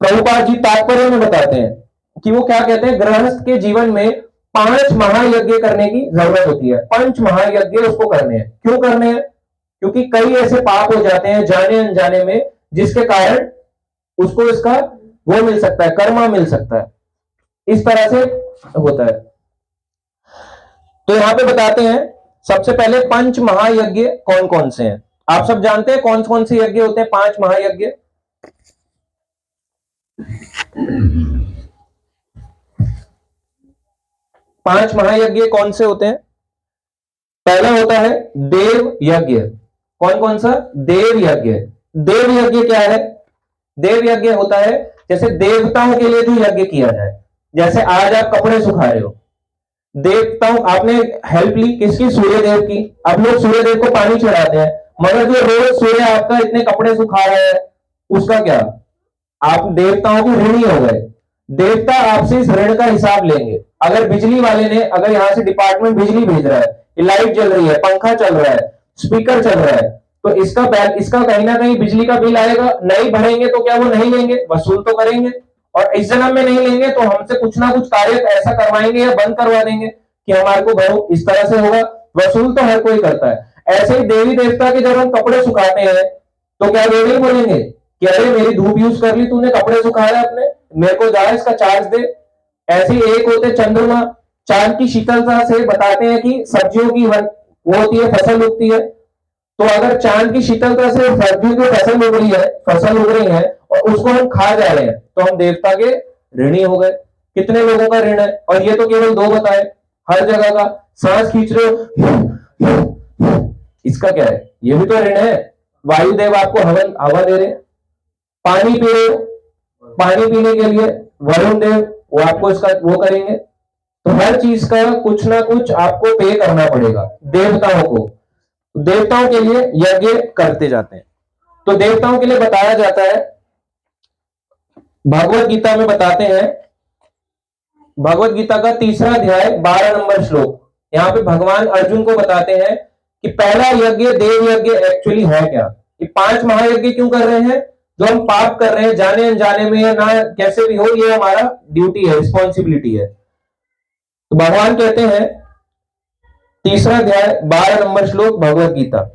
प्रभुपाद जी, तात्पर्य में बताते हैं कि वो क्या कहते हैं, गृहस्थ के जीवन में 5 महायज्ञ करने की जरूरत होती है। 5 महायज्ञ उसको करने हैं। क्यों करने हैं? क्योंकि कई ऐसे पाप हो जाते हैं जाने अनजाने में, जिसके कारण उसको इसका वो मिल सकता है, कर्मा मिल सकता है। इस तरह से होता है। तो यहां पे बताते हैं सबसे पहले 5 महायज्ञ कौन कौन से हैं। आप सब जानते हैं कौन कौन से यज्ञ होते हैं? 5 महायज्ञ। 5 महायज्ञ कौन से होते हैं? पहला होता है देव यज्ञ। कौन कौन सा? देव यज्ञ। देव यज्ञ क्या है? देव यज्ञ होता है जैसे देवताओं के लिए भी यज्ञ किया जाए। जैसे आज आप कपड़े सुखा रहे हो, देवताओं आपने हेल्प ली किसकी? सूर्य देव की। अब लोग सूर्य देव को पानी चढ़ाते हैं, मगर जो रोज सूर्य आपका इतने कपड़े सुखा रहा है उसका क्या? आप देवताओं के ऋणी हो गए। देवता आपसे इस ऋण का हिसाब लेंगे। अगर बिजली वाले ने, अगर यहां से डिपार्टमेंट बिजली भेज रहा है, लाइट जल रही है, पंखा चल रहा है, स्पीकर चल रहा है, तो इसका कहीं ना कहीं बिजली का बिल आएगा। नहीं भरेंगे तो क्या वो नहीं लेंगे? वसूल तो करेंगे। और इस जन्म में नहीं लेंगे तो हमसे कुछ ना कुछ कार्य ऐसा करवाएंगे या बंद करवा देंगे कि हमारे को भरो। इस तरह से होगा। वसूल तो हर कोई करता है। ऐसे ही देवी देवता के जब हम कपड़े सुखाते हैं तो क्या वे नहीं बोलेंगे कि अरे मेरी धूप यूज कर ली तूने, कपड़े सुखाया अपने, मेरे को जा इसका चार्ज दे। ऐसे एक होते चंद्रमा, चांद की शीतलता से बताते हैं कि सब्जियों की वो होती है, फसल उगती है। तो अगर चांद की शीतलता से सब्जियों की फसल उग रही है और उसको हम खा जा रहे हैं तो हम देवता के ऋणी हो गए। कितने लोगों का ऋण है? और ये तो केवल 2 बताए, हर जगह का। सांस खींच रहे हो, इसका क्या है? ये भी तो ऋण है। वायुदेव आपको हवा दे रहे हैं। पानी पी रहे हो, पानी पीने के लिए वरुण देव वो आपको इसका वो करेंगे। तो हर चीज का कुछ ना कुछ आपको पे करना पड़ेगा देवताओं को। देवताओं के लिए यज्ञ करते जाते हैं। तो देवताओं के लिए बताया जाता है, भगवत गीता में बताते हैं, भगवत गीता का 3रा अध्याय 12 नंबर श्लोक। यहां पे भगवान अर्जुन को बताते हैं कि पहला यज्ञ देव यज्ञ एक्चुअली है क्या। ये 5 महायज्ञ क्यों कर रहे हैं? जो हम पाप कर रहे हैं जाने अनजाने में या ना कैसे भी हो, ये हमारा ड्यूटी है, रिस्पॉन्सिबिलिटी है। तो भगवान कहते हैं 3रा अध्याय 12 नंबर श्लोक भगवत गीता,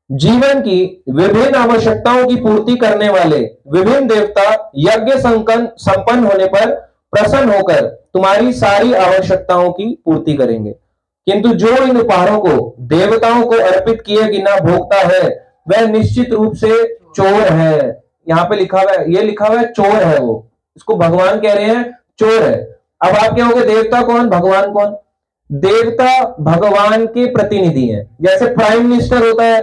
जीवन की विभिन्न आवश्यकताओं की पूर्ति करने वाले विभिन्न देवता यज्ञ संपन्न होने पर प्रसन्न होकर तुम्हारी सारी आवश्यकताओं की पूर्ति करेंगे। किंतु जो इन उपहारों को देवताओं को अर्पित किए बिना भोगता है वह निश्चित रूप से चोर है। यहां पे लिखा हुआ है, ये लिखा हुआ है चोर है वो। इसको भगवान कह रहे हैं चोर है। अब आप क्या होगे? देवता कौन, भगवान कौन? देवता भगवान के प्रतिनिधि हैं। जैसे प्राइम मिनिस्टर होता है,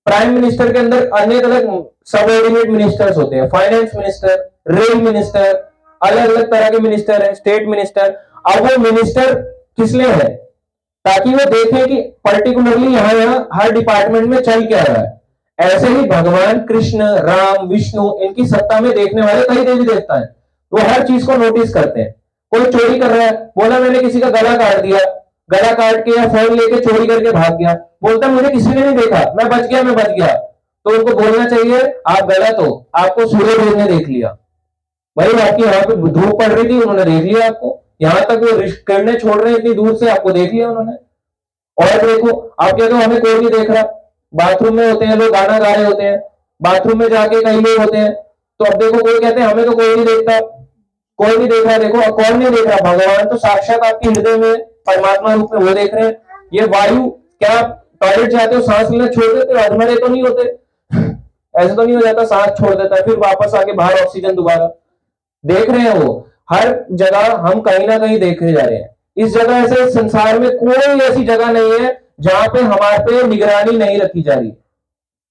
प्राइम मिनिस्टर के अंदर अनेक अलग सबऑर्डिनेट मिनिस्टर्स होते हैं, फाइनेंस मिनिस्टर, रेल मिनिस्टर, अलग अलग तरह के मिनिस्टर है, स्टेट मिनिस्टर। अब वो मिनिस्टर किस लिए है? ताकि वो देखें कि पर्टिकुलरली यहां हर डिपार्टमेंट में चल क्या रहा है। ऐसे ही भगवान कृष्ण, राम, विष्णु, इनकी सत्ता में देखने वाले कई देवी देवता हैं। वो हर चीज को नोटिस करते हैं। कोई चोरी कर रहा है, बोला मैंने किसी का गला काट दिया, गला काट के या फोन लेके चोरी करके भाग गया, बोलता मुझे किसी ने नहीं देखा, मैं बच गया। तो उनको बोलना चाहिए आप गलत हो, आपको सूर्य देव ने देख लिया। भाई आपकी यहाँ पे धूप पड़ रही थी, उन्होंने देख लिया आपको। यहां तक वो किरणें छोड़ रहे हैं इतनी दूर से, आपको देख लिया उन्होंने। और देखो आप कहते हो हमें कोई नहीं देख रहा। बाथरूम में होते हैं लोग, गाना गा रहे होते हैं, बाथरूम में जाके कई लोग होते हैं, तो अब देखो कोई कहते हैं हमें तो कोई नहीं देखता, कोई नहीं देख रहा। देखो कौन नहीं देख रहा? भगवान तो साक्षात आपके हृदय में परमात्मा रूप में वो देख रहे हैं। ये वायु, क्या टॉयलेट जाते हो सांस लेना छोड़ देते हो? अधमरे तो नहीं होते? ऐसे तो नहीं हो जाता सांस छोड़ देता है फिर वापस आके बाहर ऑक्सीजन दोबारा देख रहे हैं। वो हर जगह हम कहीं ना कहीं देखने जा रहे हैं। इस जगह ऐसे संसार में कोई ऐसी जगह नहीं है जहां पे हमारे पे निगरानी नहीं रखी जा रही।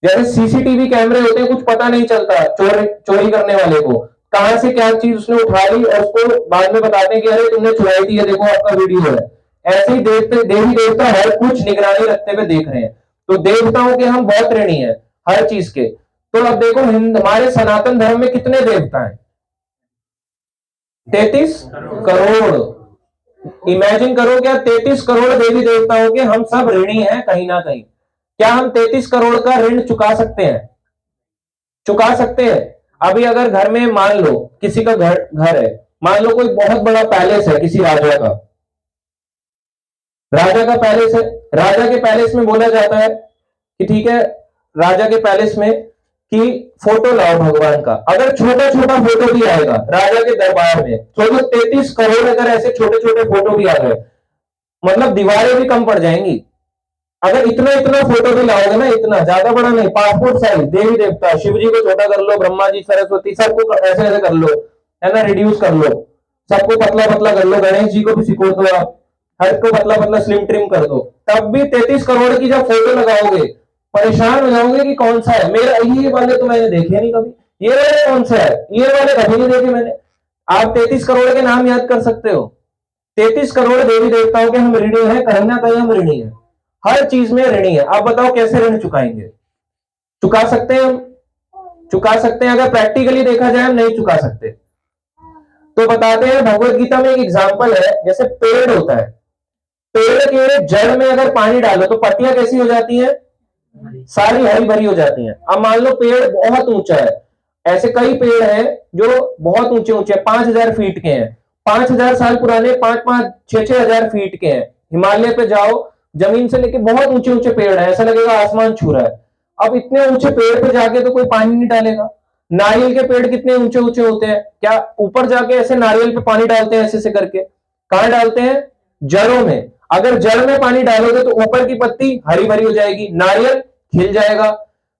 जैसे सीसीटीवी कैमरे होते हैं, कुछ पता नहीं चलता चोरी करने वाले को कहां से क्या चीज उसने उठा ली और उसको बाद में बताते हैं कि अरे तुमने चुराई थी, ये देखो आपका वीडियो है। ऐसे ही देवी देवता हर कुछ निगरानी रखते हुए देख रहे हैं। तो देवताओं के हम बहुत ऋणी हैं हर चीज के। तो अब देखो हमारे सनातन धर्म में कितने देवता हैं? 33 करोड़। इमेजिन करो, क्या 33 करोड़ देवी देवताओं के हम सब ऋणी हैं कहीं ना कहीं। क्या हम 33 करोड़ का ऋण चुका सकते हैं? चुका सकते हैं। अभी अगर घर में मान लो किसी का घर है, मान लो कोई बहुत बड़ा पैलेस है किसी राजा का, पैलेस है। राजा के पैलेस में बोला जाता है कि ठीक है, राजा के पैलेस में कि फोटो लाओ भगवान का। अगर छोटा छोटा फोटो भी आएगा राजा के दरबार में, तो 33 करोड़ अगर ऐसे छोटे छोटे फोटो भी आ गए, मतलब दीवारें भी कम पड़ जाएंगी। अगर इतना इतना फोटो भी लाओगे ना, इतना ज्यादा बड़ा नहीं, पासपोर्ट साइज, देवी देवता, शिव जी को छोटा कर लो, ब्रह्मा जी, सरस्वती, सबको ऐसे ऐसे कर लो, है ना, रिड्यूस कर लो, सबको पतला पतला कर लो, गणेश जी को भी सिको दो आप, हर को पतला पतला स्लिम ट्रिम कर दो। तब भी 33 करोड़ की जब फोटो लगाओगे परेशान हो जाओगे कि कौन सा है मेरा। ये वाले तो मैंने देखे नहीं कभी, ये वाले कौन सा है? ये वाले कभी नहीं देखे मैंने। आप 33 करोड़ के नाम याद कर सकते हो। 33 करोड़ देवी देवताओं के हम ऋणी हैं, कहीं ना कहीं हम ऋणी हैं, हर चीज में ऋणी है। आप बताओ कैसे ऋण चुकाएंगे? चुका सकते हैं हम? चुका सकते हैं? अगर प्रैक्टिकली देखा जाए हम नहीं चुका सकते। तो बताते हैं, भगवत गीता में एक एग्जाम्पल है, जैसे पेड़ होता है, पेड़ के जड़ में अगर पानी डालो तो पत्तियां कैसी हो जाती हैं? सारी हरी भरी हो जाती हैं। अब मान लो पेड़ बहुत ऊंचा है, ऐसे कई पेड़ हैं जो बहुत ऊंचे ऊंचे 5,000 फीट के हैं, 5,000 साल पुराने, 5-5, 6-6 हजार फीट के हैं। हिमालय पे जाओ, जमीन से लेके बहुत ऊंचे ऊंचे पेड़ है, ऐसा लगेगा आसमान छू रहा है। अब इतने ऊंचे पेड़ पे जाके तो कोई पानी नहीं डालेगा। नारियल के पेड़ कितने ऊंचे ऊंचे होते हैं, क्या ऊपर जाके ऐसे नारियल पे पानी डालते हैं ऐसे ऐसे करके? कहां डालते हैं? जड़ों में। अगर जड़ में पानी डालोगे तो ऊपर की पत्ती हरी भरी हो जाएगी, नारियल खिल जाएगा।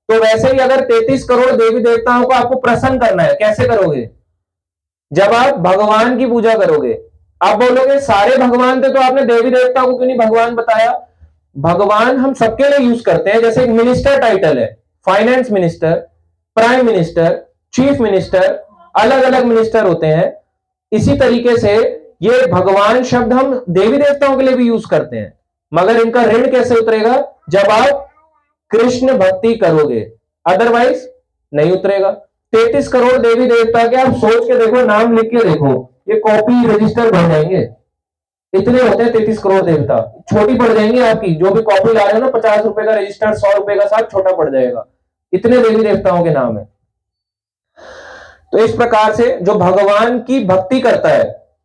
तो वैसे ही अगर 33 करोड़ देवी देवताओं को आपको प्रसन्न करना है, कैसे करोगे? जब आप भगवान की पूजा करोगे। आप बोलोगे सारे भगवान थे तो आपने देवी देवताओं को क्यों नहीं भगवान बताया? भगवान हम सबके लिए यूज करते हैं। जैसे एक मिनिस्टर टाइटल है, finance minister, prime minister, chief minister, अलग अलग मिनिस्टर होते हैं। इसी तरीके से ये भगवान शब्द हम देवी देवताओं के लिए भी यूज करते हैं। मगर इनका ऋण कैसे उतरेगा? जब आप कृष्ण भक्ति करोगे, अदरवाइज नहीं उतरेगा। 33 करोड़ देवी देवता के आप सोच के देखो, नाम लिख के देखो, ये कॉपी रजिस्टर बन जाएंगे। इतने होते हैं 33 करोड़ देवता, छोटी पड़ जाएंगी आपकी। जो भी कॉपी ला रहे हो ना, 50 रुपए का रजिस्टर, 100 रुपए का साथ छोटा पड़ जाएगा। इतने देवी देवताओं के नाम है। तो इस प्रकार से जो भगवान की भक्ति करता है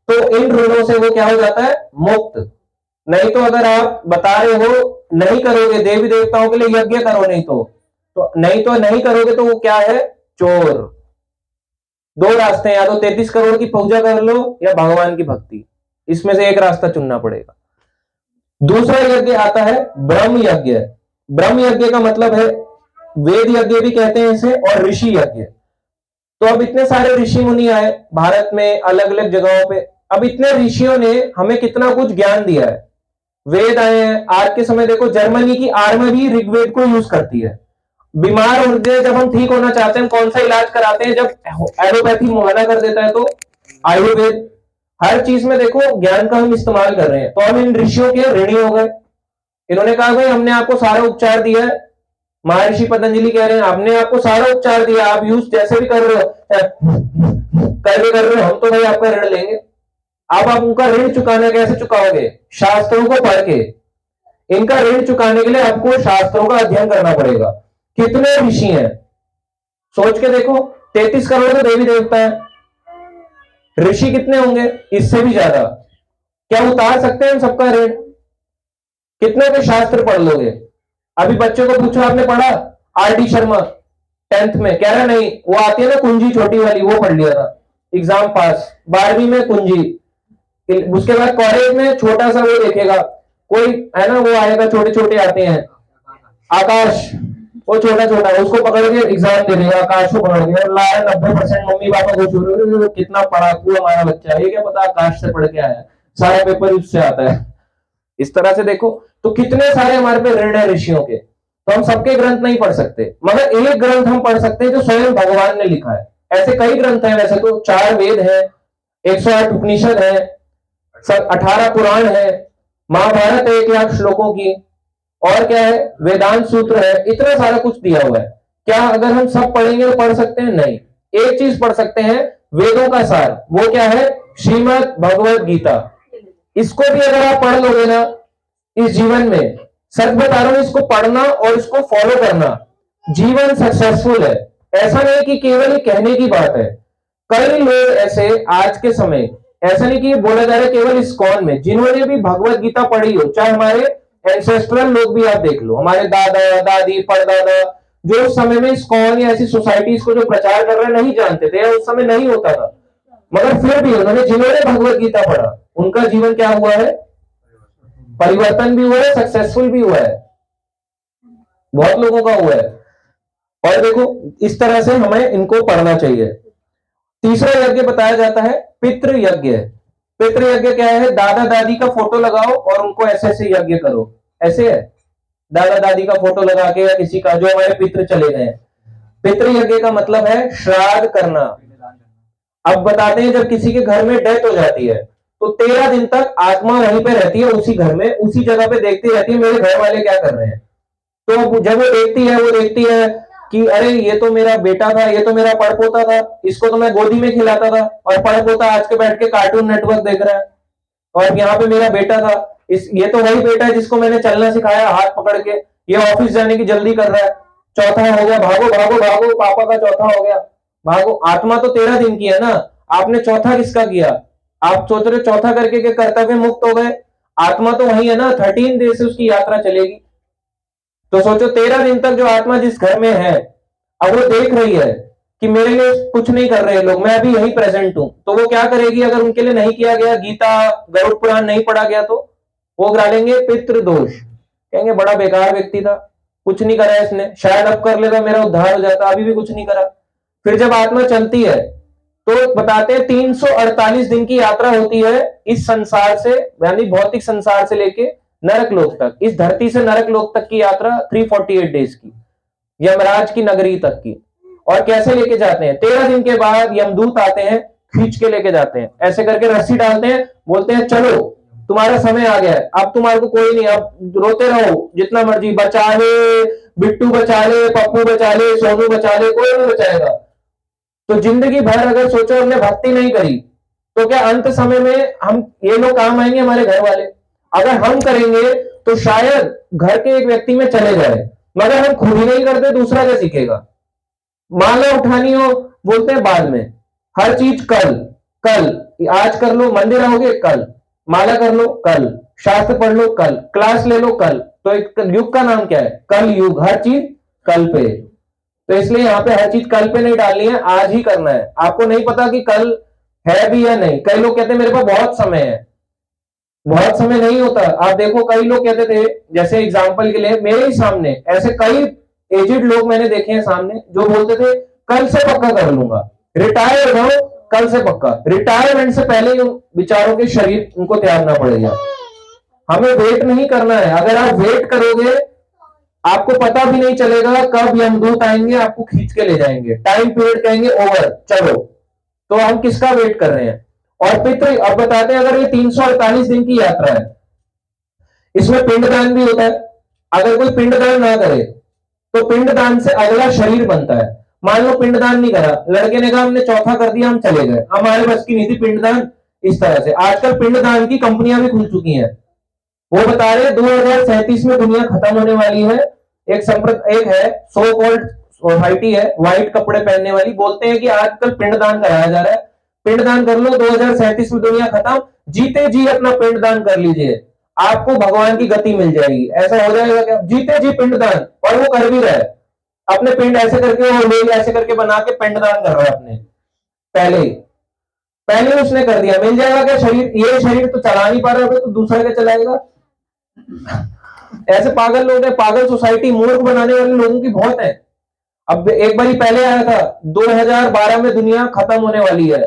तो इन ऋणों से वो क्या हो जाता है? मुक्त। नहीं तो अगर आप बता रहे हो नहीं करोगे, देवी देवताओं के लिए यज्ञ करो, नहीं तो नहीं करोगे तो वो क्या है? चोर। दो रास्ते हैं, या तो 33 करोड़ की पूजा कर लो या भगवान की भक्ति, इसमें से एक रास्ता चुनना पड़ेगा। दूसरा यज्ञ आता है ब्रह्म यज्ञ। ब्रह्म यज्ञ का मतलब है, वेद यज्ञ भी कहते हैं इसे, और ऋषि यज्ञ। तो अब इतने सारे ऋषि मुनि आए भारत में अलग अलग जगहों पे। अब इतने ऋषियों ने हमें कितना कुछ ज्ञान दिया है। वेद आए हैं, आज के समय देखो जर्मनी की आर्मी भी ऋग्वेद को यूज करती है। बीमार होते हैं, जब हम ठीक होना चाहते हैं कौन सा इलाज कराते हैं? जब एलोपैथी मुहाना कर देता है तो आयुर्वेद। हर चीज में देखो ज्ञान का हम इस्तेमाल कर रहे हैं। तो हम इन ऋषियों के ऋणी हो गए। इन्होंने कहा भाई हमने आपको सारा उपचार दिया है। महर्षि पतंजलि कह रहे हैं हमने आपको सारा उपचार दिया, आप यूज जैसे भी कर रहे हो कर रहे हो, हम तो भाई आपका ऋण लेंगे। अब आप उनका ऋण चुकाना कैसे चुकाओगे? शास्त्रों को पढ़ के। इनका ऋण चुकाने के लिए आपको शास्त्रों का अध्ययन करना पड़ेगा। कितने ऋषि हैं सोच के देखो, 33 करोड़ तो देवी देवता है, ऋषि कितने होंगे? इससे भी ज्यादा। क्या उतार सकते हैं हम सबका ऋण? कितने के शास्त्र पढ़ लोगे? अभी बच्चों को पूछो आपने पढ़ा आर.डी. शर्मा 10th में? कह रहा नहीं, वो आती है ना कुंजी छोटी वाली, वो पढ़ लिया था, एग्जाम पास। 12वीं में कुंजी। उसके बाद कॉलेज में छोटा सा वो देखेगा कोई है ना, वो आएगा, छोटे छोटे आते हैं, आकाश, वो छोटा छोटा, उसको पकड़ के एग्जाम दे देगा, आकाश को पकड़ के, और लाया 90%। मम्मी पापा को शुरू, कितना पढ़ाकू हमारा बच्चा है, ये क्या पता आकाश से पढ़ के आया, सारा पेपर उससे आता है। इस तरह से देखो तो कितने सारे हमारे पे ऋण है ऋषियों के। तो हम सबके ग्रंथ नहीं पढ़ सकते, मगर एक ग्रंथ हम पढ़ सकते हैं जो स्वयं भगवान ने लिखा है। ऐसे कई ग्रंथ हैं, वैसे तो 4 वेद है, 108 उपनिषद है, 18 पुराण है, महाभारत है 1 लाख श्लोकों की, और क्या है, वेदांत सूत्र है, इतना सारा कुछ दिया हुआ है। क्या अगर हम सब पढ़ेंगे तो पढ़ सकते हैं? नहीं। एक चीज पढ़ सकते हैं, वेदों का सार, वो क्या है? श्रीमद् भगवद गीता। इसको भी अगर आप पढ़ लोगे ना इस जीवन में, सच बता रहा हूं, इसको पढ़ना और इसको फॉलो करना, जीवन सक्सेसफुल है। ऐसा नहीं कि केवल ये कहने की बात है। कई लोग ऐसे आज के समय, ऐसा नहीं कि ये बोला जा रहा है केवल इस्कॉन में, जिन्होंने भी भगवत गीता पढ़ी हो, चाहे हमारे एंसेस्ट्रल लोग भी आप देख लो, हमारे दादा दादी परदादा, जो उस समय में इस्कॉन या ऐसी सोसाइटीज को जो प्रचार कर रहे नहीं जानते थे, उस समय नहीं होता था, मगर फिर भी उन्होंने, जिन्होंने भगवत गीता पढ़ा, उनका जीवन क्या हुआ है? परिवर्तन भी हुआ है, सक्सेसफुल भी हुआ है, बहुत लोगों का हुआ है। और देखो इस तरह से हमें इनको पढ़ना चाहिए। तीसरा यज्ञ बताया जाता है पितृ यज्ञ। पितृ यज्ञ क्या है? दादा दादी का फोटो लगाओ और उनको ऐसे ऐसे यज्ञ करो। ऐसे है, दादा दादी का फोटो लगा के, या किसी का जो हमारे पितृ चले गए, पितृयज्ञ का मतलब है श्राद्ध करना। अब बताते हैं जब किसी के घर में डेथ हो जाती है तो 13 दिन तक आत्मा वहीं पे रहती है, उसी घर में उसी जगह पे देखती रहती है मेरे घर वाले क्या कर रहे हैं। तो जब वो देखती है कि अरे ये तो मेरा बेटा था, ये तो मेरा पड़पोता था, इसको तो मैं गोदी में खिलाता था और पड़पोता आज के बैठ के कार्टून नेटवर्क देख रहा है, और यहाँ पे मेरा बेटा था, ये तो वही बेटा है जिसको मैंने चलना सिखाया हाथ पकड़ के, ये ऑफिस जाने की जल्दी कर रहा है, चौथा हो गया, भागो भागो भागो, पापा का चौथा हो गया, भागो। आत्मा तो 13 दिन की है ना, आपने चौथा किसका किया? आप सोच रहे चौथा करके के कर्तव्य मुक्त हो गए, आत्मा तो वही है ना, 13 डेज से उसकी यात्रा चलेगी। तो सोचो 13 दिन तक जो आत्मा जिस घर में है, अब वो देख रही है कि मेरे लिए कुछ नहीं कर रहे लोग, मैं अभी यही प्रेजेंट हूं, तो वो क्या करेगी? अगर उनके लिए नहीं किया गया, गीता गरुड़ पुराण नहीं पढ़ा गया, तो वो गिरा लेंगे पितृदोष, कहेंगे बड़ा बेकार व्यक्ति था, कुछ नहीं करा इसने, शायद अब कर लेगा मेरा उद्धार हो जाता, अभी भी कुछ नहीं करा। फिर जब आत्मा चलती है तो बताते हैं 348 दिन की यात्रा होती है इस संसार से, यानी भौतिक संसार से लेके नरक लोक तक, इस धरती से नरक लोक तक की यात्रा 348 डेज की, यमराज की नगरी तक की। और कैसे लेके जाते हैं? 13 दिन के बाद यमदूत आते हैं, खींच के लेके जाते हैं, ऐसे करके रस्सी डालते हैं, बोलते हैं चलो तुम्हारा समय आ गया है, अब तुम्हारे को कोई नहीं, अब रोते रहो जितना मर्जी, बचा ले बिट्टू, बचा ले पप्पू, बचा ले सोनू, बचा ले, कोई नहीं बचाएगा। तो जिंदगी भर अगर सोचो हमने भक्ति नहीं करी तो क्या अंत समय में हम ये लोग काम आएंगे? हमारे घर वाले अगर हम करेंगे तो शायद घर के एक व्यक्ति में चले जाए, मगर हम खुद ही नहीं करते, दूसरा क्या सीखेगा? माला उठानी हो, बोलते हैं बाद में, हर चीज कल, कल आज कर लो, मंदिर आओगे कल, माला कर लो कल, शास्त्र पढ़ लो कल, क्लास ले लो कल, तो एक युग का नाम क्या है? कल युग, हर चीज कल पे। तो इसलिए यहाँ पे हर चीज कल पे नहीं डालनी है, आज ही करना है। आपको नहीं पता कि कल है भी या नहीं, कई लोग कहते हैं मेरे पास बहुत समय है, बहुत समय नहीं होता। आप देखो कई लोग कहते थे, जैसे एग्जांपल के लिए मेरे ही सामने ऐसे कई एजेड लोग मैंने देखे हैं सामने, जो बोलते थे कल से पक्का कर लूंगा, रिटायर हो जाओ कल से पक्का, रिटायरमेंट से पहले ही विचारों के शरीर उनको त्यागना पड़ेगा। हमें वेट नहीं करना है, अगर आप वेट करोगे आपको पता भी नहीं चलेगा कब यमदूत आएंगे, आपको खींच के ले जाएंगे, टाइम पीरियड कहेंगे ओवर, चलो। तो हम किसका वेट कर रहे हैं? और पितृ, अब बताते हैं अगर ये 348 दिन की यात्रा है, इसमें पिंडदान भी होता है। अगर कोई पिंडदान ना करे तो पिंडदान से अगला शरीर बनता है। मान लो पिंडदान नहीं करा, लड़के ने कहा हमने चौथा कर दिया, हम चले गए, हमारे बस की नहीं थी पिंडदान। इस तरह से आजकल पिंडदान की कंपनियां भी खुल चुकी हैं। वो बता रहे 2037 में दुनिया खत्म होने वाली है। एक है सो कॉल्ड सोसाइटी है, व्हाइट कपड़े पहनने वाली, बोलते हैं कि आजकल पिंडदान कराया जा रहा है, पिंडदान कर लो, 2037 में दुनिया खत्म, जीते जी अपना पिंडदान कर लीजिए, आपको भगवान की गति मिल जाएगी। ऐसा हो जाएगा क्या? जीते जी पिंडदान, और वो कर भी रहा है, अपने पिंड ऐसे करके, वो लोग ऐसे करके बना के पिंडदान कर रहा है अपने, पहले ही पहले उसने कर दिया। मिल जाएगा क्या शरीर? ये शरीर तो चला नहीं पा रहा है, तो दूसरा क्या चलाएगा? ऐसे पागल लोग हैं, पागल सोसाइटी, मूर्ख बनाने वाले लोगों की बहुत है। अब एक बार पहले आया था 2012 में दुनिया खत्म होने वाली है,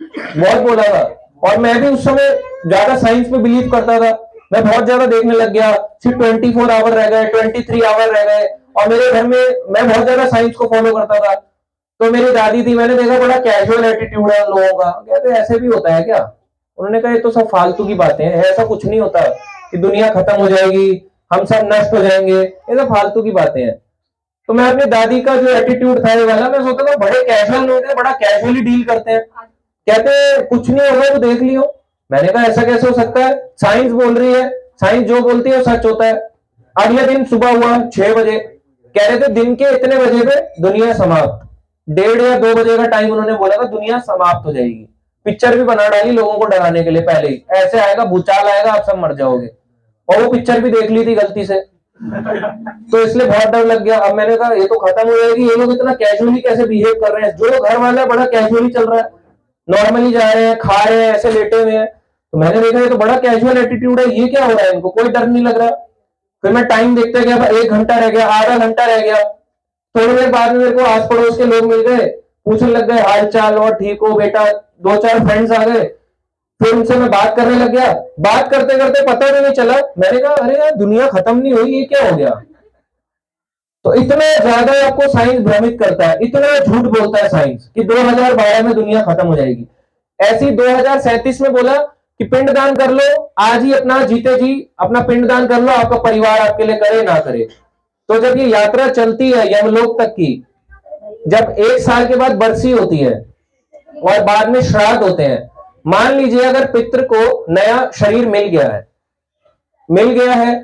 बहुत बोला था, और मैं भी उस समय ज्यादा साइंस पे बिलीव करता था, मैं बहुत ज्यादा देखने लग गया, सिर्फ 24 आवर रह गए, 23 आवर रह गए, और मेरे घर में मैं बहुत ज्यादा साइंस को फॉलो करता था। तो मेरी दादी थी, मैंने देखा बड़ा कैजुअल एटीट्यूड है उन लोगों का, कहते ऐसे भी होता है क्या? उन्होंने कहा ये तो सब फालतू की बातें हैं, ऐसा कुछ नहीं होता कि दुनिया खत्म हो जाएगी, हम सब नष्ट हो जाएंगे, ये सब फालतू की बातें हैं। तो मैं अपनी दादी का जो एटीट्यूड था ये वाला, मैं सोचता था बड़े कैजुअल लोग हैं, बड़ा कैजुअली डील करते हैं, कहते कुछ नहीं होगा तो देख लियो। मैंने कहा ऐसा कैसे हो सकता है? साइंस बोल रही है, साइंस जो बोलती है वो सच होता है। अगले दिन सुबह हुआ 6 बजे, कह रहे थे दिन के इतने बजे पे दुनिया समाप्त, 1:30 या 2 बजे का टाइम उन्होंने बोला था, दुनिया समाप्त हो जाएगी। पिक्चर भी बना डाली लोगों को डराने के लिए, पहले ही ऐसे आएगा, भूचाल आएगा, आप सब मर जाओगे, और वो पिक्चर भी देख ली थी गलती से, तो इसलिए बहुत डर लग गया। अब मैंने कहा ये तो खत्म हो जाएगी, ये लोग इतना कैजुअली कैसे बिहेव कर रहे हैं? जो घर वाला है बड़ा कैजुअली चल रहा है, नॉर्मली जा रहे हैं, खा रहे हैं, ऐसे लेटे हुए हैं, तो मैंने देखा ये तो बड़ा कैजुअल एटीट्यूड है, ये क्या हो रहा है? इनको कोई डर नहीं लग रहा। फिर मैं टाइम देखते गया, 1 घंटा रह गया, आधा घंटा रह गया, थोड़ी देर बाद में मेरे को आस पड़ोस के लोग मिल गए, पूछने लग गए हाल चाल, और ठीक हो बेटा, 2-4 फ्रेंड्स आ गए, फिर उनसे मैं बात करने लग गया, बात करते करते पता भी नहीं चला, मैंने कहा अरे यार दुनिया खत्म नहीं हुई, ये क्या हो गया? तो इतना ज्यादा आपको साइंस भ्रमित करता है, इतना झूठ बोलता है साइंस कि 2012 में दुनिया खत्म हो जाएगी। ऐसी 2037 में बोला कि पिंडदान कर लो, आज ही अपना जीते जी अपना पिंडदान कर लो, आपका परिवार आपके लिए करे ना करे। तो जब ये यात्रा चलती है यमलोक तक की, जब 1 साल के बाद बरसी होती है और बाद में श्राद्ध होते हैं, मान लीजिए अगर पितृ को नया शरीर मिल गया है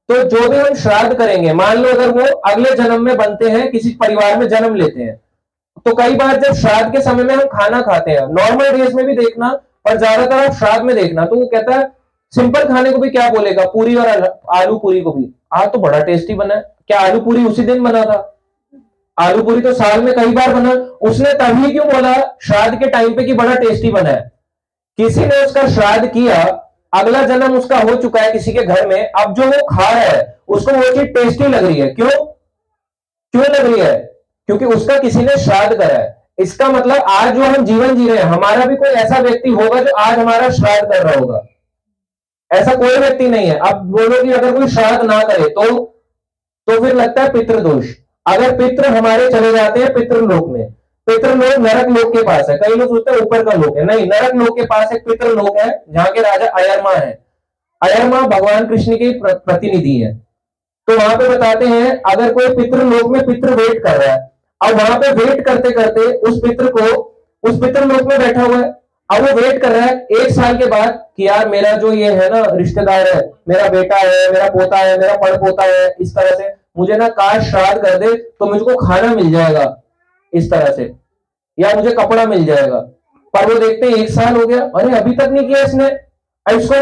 तो जो भी हम श्राद्ध करेंगे, मान लो अगर वो अगले जन्म में बनते हैं, किसी परिवार में जन्म लेते हैं, तो कई बार जब श्राद्ध के समय में हम खाना खाते हैं, नॉर्मल डेज में भी देखना और ज्यादातर आप श्राद्ध में देखना, तो वो कहता है सिंपल खाने को भी क्या बोलेगा, पूरी और आलू पूरी को भी, आज तो बड़ा टेस्टी बना है। क्या आलू पूरी उसी दिन बना था? आलू पूरी तो साल में कई बार बना। उसने तभी क्यों बोला श्राद्ध के टाइम पे कि बड़ा टेस्टी बना है? किसी ने उसका श्राद्ध किया, अगला जन्म उसका हो चुका है किसी के घर में, अब जो वो खा रहा है उसको वो चीज टेस्टी लग रही है। क्यों क्यों लग रही है? क्योंकि उसका किसी ने श्राद्ध करा है। इसका मतलब आज जो हम जीवन जी रहे हैं, हमारा भी कोई ऐसा व्यक्ति होगा जो आज हमारा श्राद्ध कर रहा होगा। ऐसा कोई व्यक्ति नहीं है। अब बोलो कि अगर कोई श्राद्ध ना करे तो फिर लगता है पितृदोष। अगर पितृ हमारे चले जाते हैं पितृलोक में, पितृलोक नरक लोक के पास है, कई लोग सोचते हैं ऊपर का लोक है, नहीं, नरक लोक के पास एक पितृलोक है जहां के राजा अयरमा है। अयरमा भगवान कृष्ण के प्रतिनिधि है। तो वहां पे बताते हैं अगर कोई पितृलोक में पितृ वेट कर रहा है, अब वहां पे वेट करते करते उस पितृलोक में बैठा हुआ है, अब वो वेट कर रहा है 1 साल के बाद कि यार मेरा जो ये है ना रिश्तेदार है, मेरा बेटा है, मेरा पोता है, मेरा पड़पोता है, इस तरह से मुझे ना काश श्राद्ध कर दे तो मुझको खाना मिल जाएगा इस तरह से, या मुझे कपड़ा मिल जाएगा। पर वो देखते हैं 1 साल हो गया, अरे अभी तक नहीं किया इसने, इसको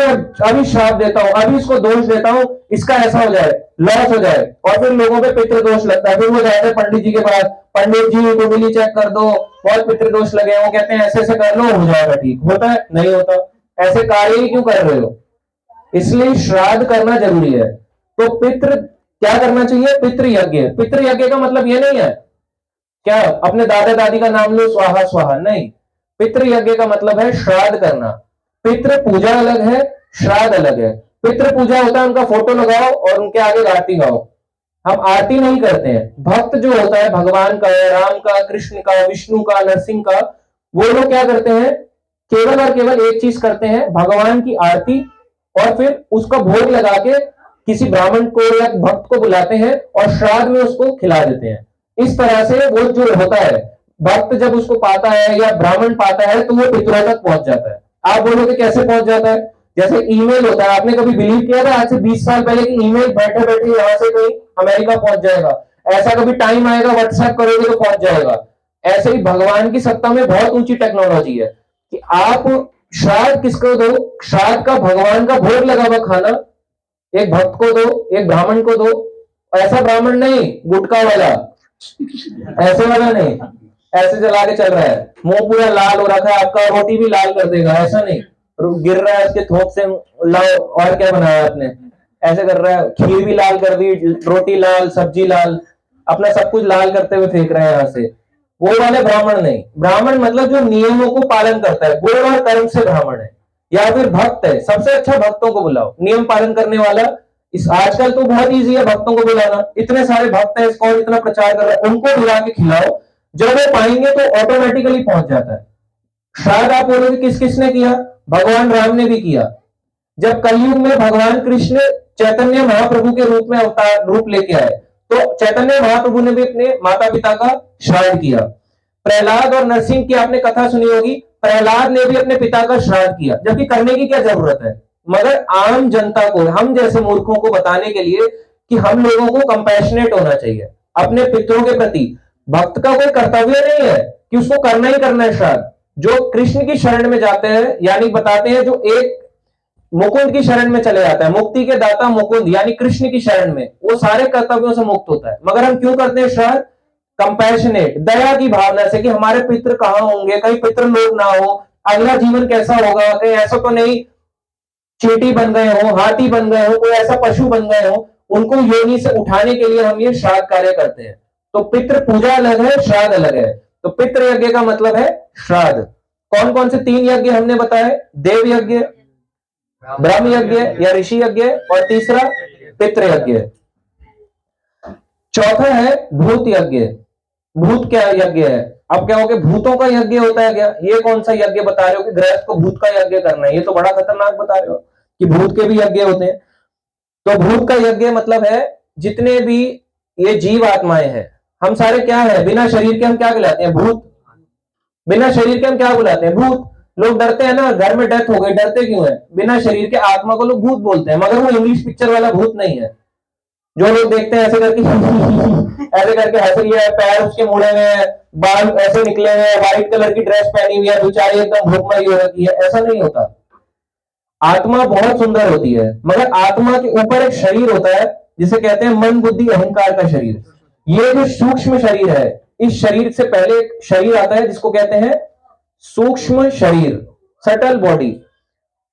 अभी श्राप देता हूं, अभी इसको दोष देता हूं, इसका ऐसा हो जाए, लॉस हो जाए, और फिर लोगों पे पितृदोष लगता है। फिर वो जाते हैं पंडित जी के पास, पंडित जी कुंडली चेक कर दो, बहुत पितृदोष लगे। वो कहते हैं ऐसे ऐसे कर लो, हो जाएगा ठीक। होता है? नहीं होता। ऐसे कार्य ही क्यों कर रहे हो? इसलिए श्राद्ध करना जरूरी है। तो पितृ क्या करना चाहिए? पितृयज्ञ। पितृयज्ञ का मतलब ये नहीं है क्या अपने दादा दादी का नाम लो स्वाहा स्वाहा, नहीं। पितृयज्ञ का मतलब है श्राद्ध करना। पितृ पूजा अलग है, श्राद्ध अलग है। पितृ पूजा होता है उनका फोटो लगाओ और उनके आगे आरती गाओ। हम आरती नहीं करते हैं। भक्त जो होता है भगवान का, राम का, कृष्ण का, विष्णु का, नरसिंह का, वो लोग क्या करते हैं? केवल और केवल एक चीज करते हैं, भगवान की आरती, और फिर उसका भोग लगा के किसी ब्राह्मण को या भक्त को बुलाते हैं और श्राद्ध में उसको खिला देते हैं। इस तरह से वो जो होता है, भक्त जब उसको पाता है या ब्राह्मण पाता है तो वो पितरों तक पहुंच जाता है। आप बोलोगे कैसे पहुंच जाता है? जैसे ईमेल होता है, आपने कभी बिलीव किया था आज से 20 साल पहले कि ईमेल बैठे बैठे यहां से कहीं अमेरिका पहुंच जाएगा? ऐसा कभी टाइम आएगा व्हाट्सएप करोगे तो पहुंच जाएगा। ऐसे ही भगवान की सत्ता में बहुत ऊंची टेक्नोलॉजी है कि आप श्राद्ध किसको दो? श्राद्ध का भगवान का भोग लगा हुआ खाना एक भक्त को दो, एक ब्राह्मण को दो। ऐसा ब्राह्मण नहीं गुटखा वाला, ऐसे वाला नहीं, ऐसे जला के चल रहा है, मुंह पूरा लाल हो रखा है, आपका रोटी भी लाल कर देगा, ऐसा नहीं, गिर रहा है उसके थोक से, लाओ और क्या बनाया आपने, ऐसे कर रहा है, खीर भी लाल कर दी, रोटी लाल, सब्जी लाल, अपना सब कुछ लाल करते हुए फेंक रहे हैं यहां से। वो वाले ब्राह्मण नहीं। ब्राह्मण मतलब जो नियमों को पालन करता है, गुण और कर्म से ब्राह्मण है। या फिर भक्त है, सबसे अच्छा भक्तों को बुलाओ, नियम पालन करने वाला। इस आजकल तो बहुत इजी है भक्तों को बुलाना, इतने सारे भक्त हैं, इसको इतना प्रचार कर रहा है, उनको बुला के खिलाओ, जब वो पाएंगे तो ऑटोमेटिकली पहुंच जाता है। शायद आप बोलोगे किस किसने किया? भगवान राम ने भी किया। जब कलयुग में भगवान कृष्ण चैतन्य महाप्रभु के रूप में अवतार रूप लेके आए, तो चैतन्य महाप्रभु ने भी अपने माता पिता का श्राद्ध किया। प्रहलाद और नरसिंह की आपने कथा सुनी होगी, प्रहलाद ने भी अपने पिता का श्राद्ध किया, जबकि करने की क्या जरूरत है? मगर आम जनता को, हम जैसे मूर्खों को बताने के लिए कि हम लोगों को कंपैशनेट होना चाहिए अपने पितरों के प्रति। भक्त का कोई कर्तव्य नहीं है कि उसको करना ही करना है श्राद्ध। जो कृष्ण की शरण में जाते हैं, यानी बताते हैं जो एक मुकुंद की शरण में चले जाता है, मुक्ति के दाता मुकुंद यानी कृष्ण की शरण में, वो सारे कर्तव्यों से मुक्त होता है। मगर हम क्यों करते हैं श्राद्ध? कंपैशनेट, दया की भावना से कि हमारे पितृ कहां होंगे, कहीं पितृ लोग ना हो, अगला जीवन कैसा होगा, कहीं ऐसा तो नहीं चींटी बन गए हो, हाथी बन गए हो, कोई ऐसा पशु बन गए हो, उनको योनि से उठाने के लिए हम ये श्राद्ध कार्य करते हैं। तो पितृ पूजा अलग है, श्राद्ध अलग है। तो पितृ यज्ञ का मतलब है श्राद्ध। कौन कौन से 3 यज्ञ हमने बताए? देव यज्ञ, ब्रह्म यज्ञ या ऋषि यज्ञ, और तीसरा पितृ यज्ञ। चौथा है भूत यज्ञ। भूत क्या यज्ञ है? अब क्या हो गया, भूतों का यज्ञ होता है क्या? ये कौन सा यज्ञ बता रहे हो कि गृहस्थ को भूत का यज्ञ करना है? ये तो बड़ा खतरनाक बता रहे हो कि भूत के भी यज्ञ होते हैं। तो भूत का यज्ञ मतलब है जितने भी ये जीव आत्माएं हैं, हम सारे क्या है, बिना शरीर के हम क्या कहलाते हैं? भूत। बिना शरीर के हम क्या बुलाते हैं? भूत। लोग डरते हैं ना, घर में डेथ हो गई, डरते क्यों है? बिना शरीर के आत्मा को लोग भूत बोलते हैं, मगर वो इंग्लिश पिक्चर वाला भूत नहीं है जो लोग देखते हैं ऐसे करके ऐसे करके हंस रही है, पैर उसके मुड़े हुए हैं, बाल ऐसे निकले हुए हैं, व्हाइट कलर की ड्रेस पहनी हुई है, बेचारी एकदम भूखमरी हो रखी है। ऐसा नहीं होता। आत्मा बहुत सुंदर होती है, मगर आत्मा के ऊपर एक शरीर होता है जिसे कहते हैं मन बुद्धि अहंकार का शरीर। ये जो सूक्ष्म शरीर है, इस शरीर से पहले एक शरीर आता है जिसको कहते हैं सूक्ष्म शरीर, सटल बॉडी।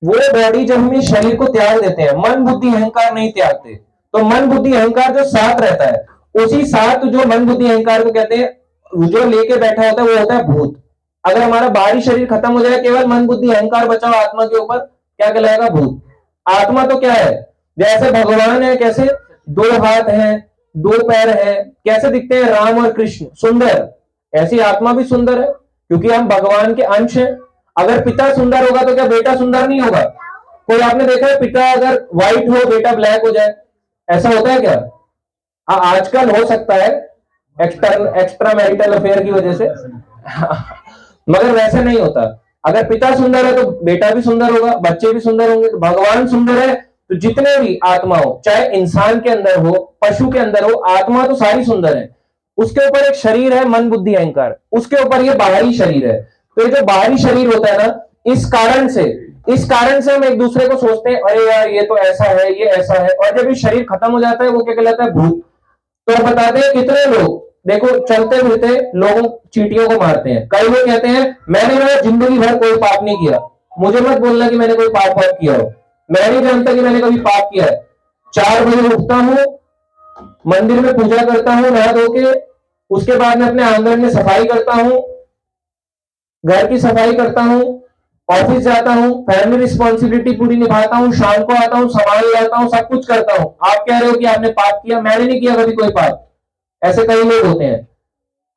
वो बॉडी जब हम इस शरीर को त्याग देते हैं, मन बुद्धि अहंकार नहीं त्यागते, तो मन बुद्धि अहंकार जो साथ रहता है, उसी साथ जो मन बुद्धि अहंकार को कहते हैं, जो लेके बैठा होता है वो होता है भूत। अगर हमारा बाहरी शरीर खत्म हो जाए, केवल मन बुद्धि अहंकार बचा हो आत्मा के ऊपर, क्या कहलाएगा? भूत। आत्मा तो क्या है? जैसे भगवान है, कैसे दो हाथ हैं, दो पैर हैं, कैसे दिखते हैं राम और कृष्ण, सुंदर, ऐसी आत्मा भी सुंदर है क्योंकि हम भगवान के अंश हैं। अगर पिता सुंदर होगा तो क्या बेटा सुंदर नहीं होगा? कोई आपने देखा है पिता अगर व्हाइट हो बेटा ब्लैक हो जाए? ऐसा होता है क्या? आजकल हो सकता है एक्स्ट्रा मैरिटल अफेयर की वजह से मगर वैसे नहीं होता। अगर पिता सुंदर है तो बेटा भी सुंदर होगा, बच्चे भी सुंदर होंगे। तो भगवान सुंदर है तो जितने भी आत्मा हो, चाहे इंसान के अंदर हो, पशु के अंदर हो, आत्मा तो सारी सुंदर है। उसके ऊपर एक शरीर है मन बुद्धि अहंकार, उसके ऊपर ये बाहरी शरीर है। तो ये जो बाहरी शरीर होता है ना, इस कारण से हम एक दूसरे को सोचते हैं अरे यार ये तो ऐसा है, ये ऐसा है, और जब ये शरीर खत्म हो जाता है वो क्या कहलाता है? भूत। तो बताते हैं कितने लोग देखो चलते फिरते लोगों चींटियों को मारते हैं। कई लोग कहते हैं मैंने ना जिंदगी भर कोई पाप नहीं किया। मुझे मत बोलना कि मैंने कोई पाप किया हो, मैं नहीं जानता कि मैंने कभी पाप किया है। 4 बजे उठता हूं, मंदिर में पूजा करता हूं नहा धो के, उसके बाद में अपने आंगन में सफाई करता हूं, घर की सफाई करता हूं, ऑफिस जाता हूं, फैमिली रिस्पॉन्सिबिलिटी पूरी निभाता हूं, शाम को आता हूं, सामान लाता हूं, सब कुछ करता हूं। आप कह रहे हो कि आपने पाप किया? मैंने नहीं किया कभी कोई पाप। ऐसे कई लोग होते हैं।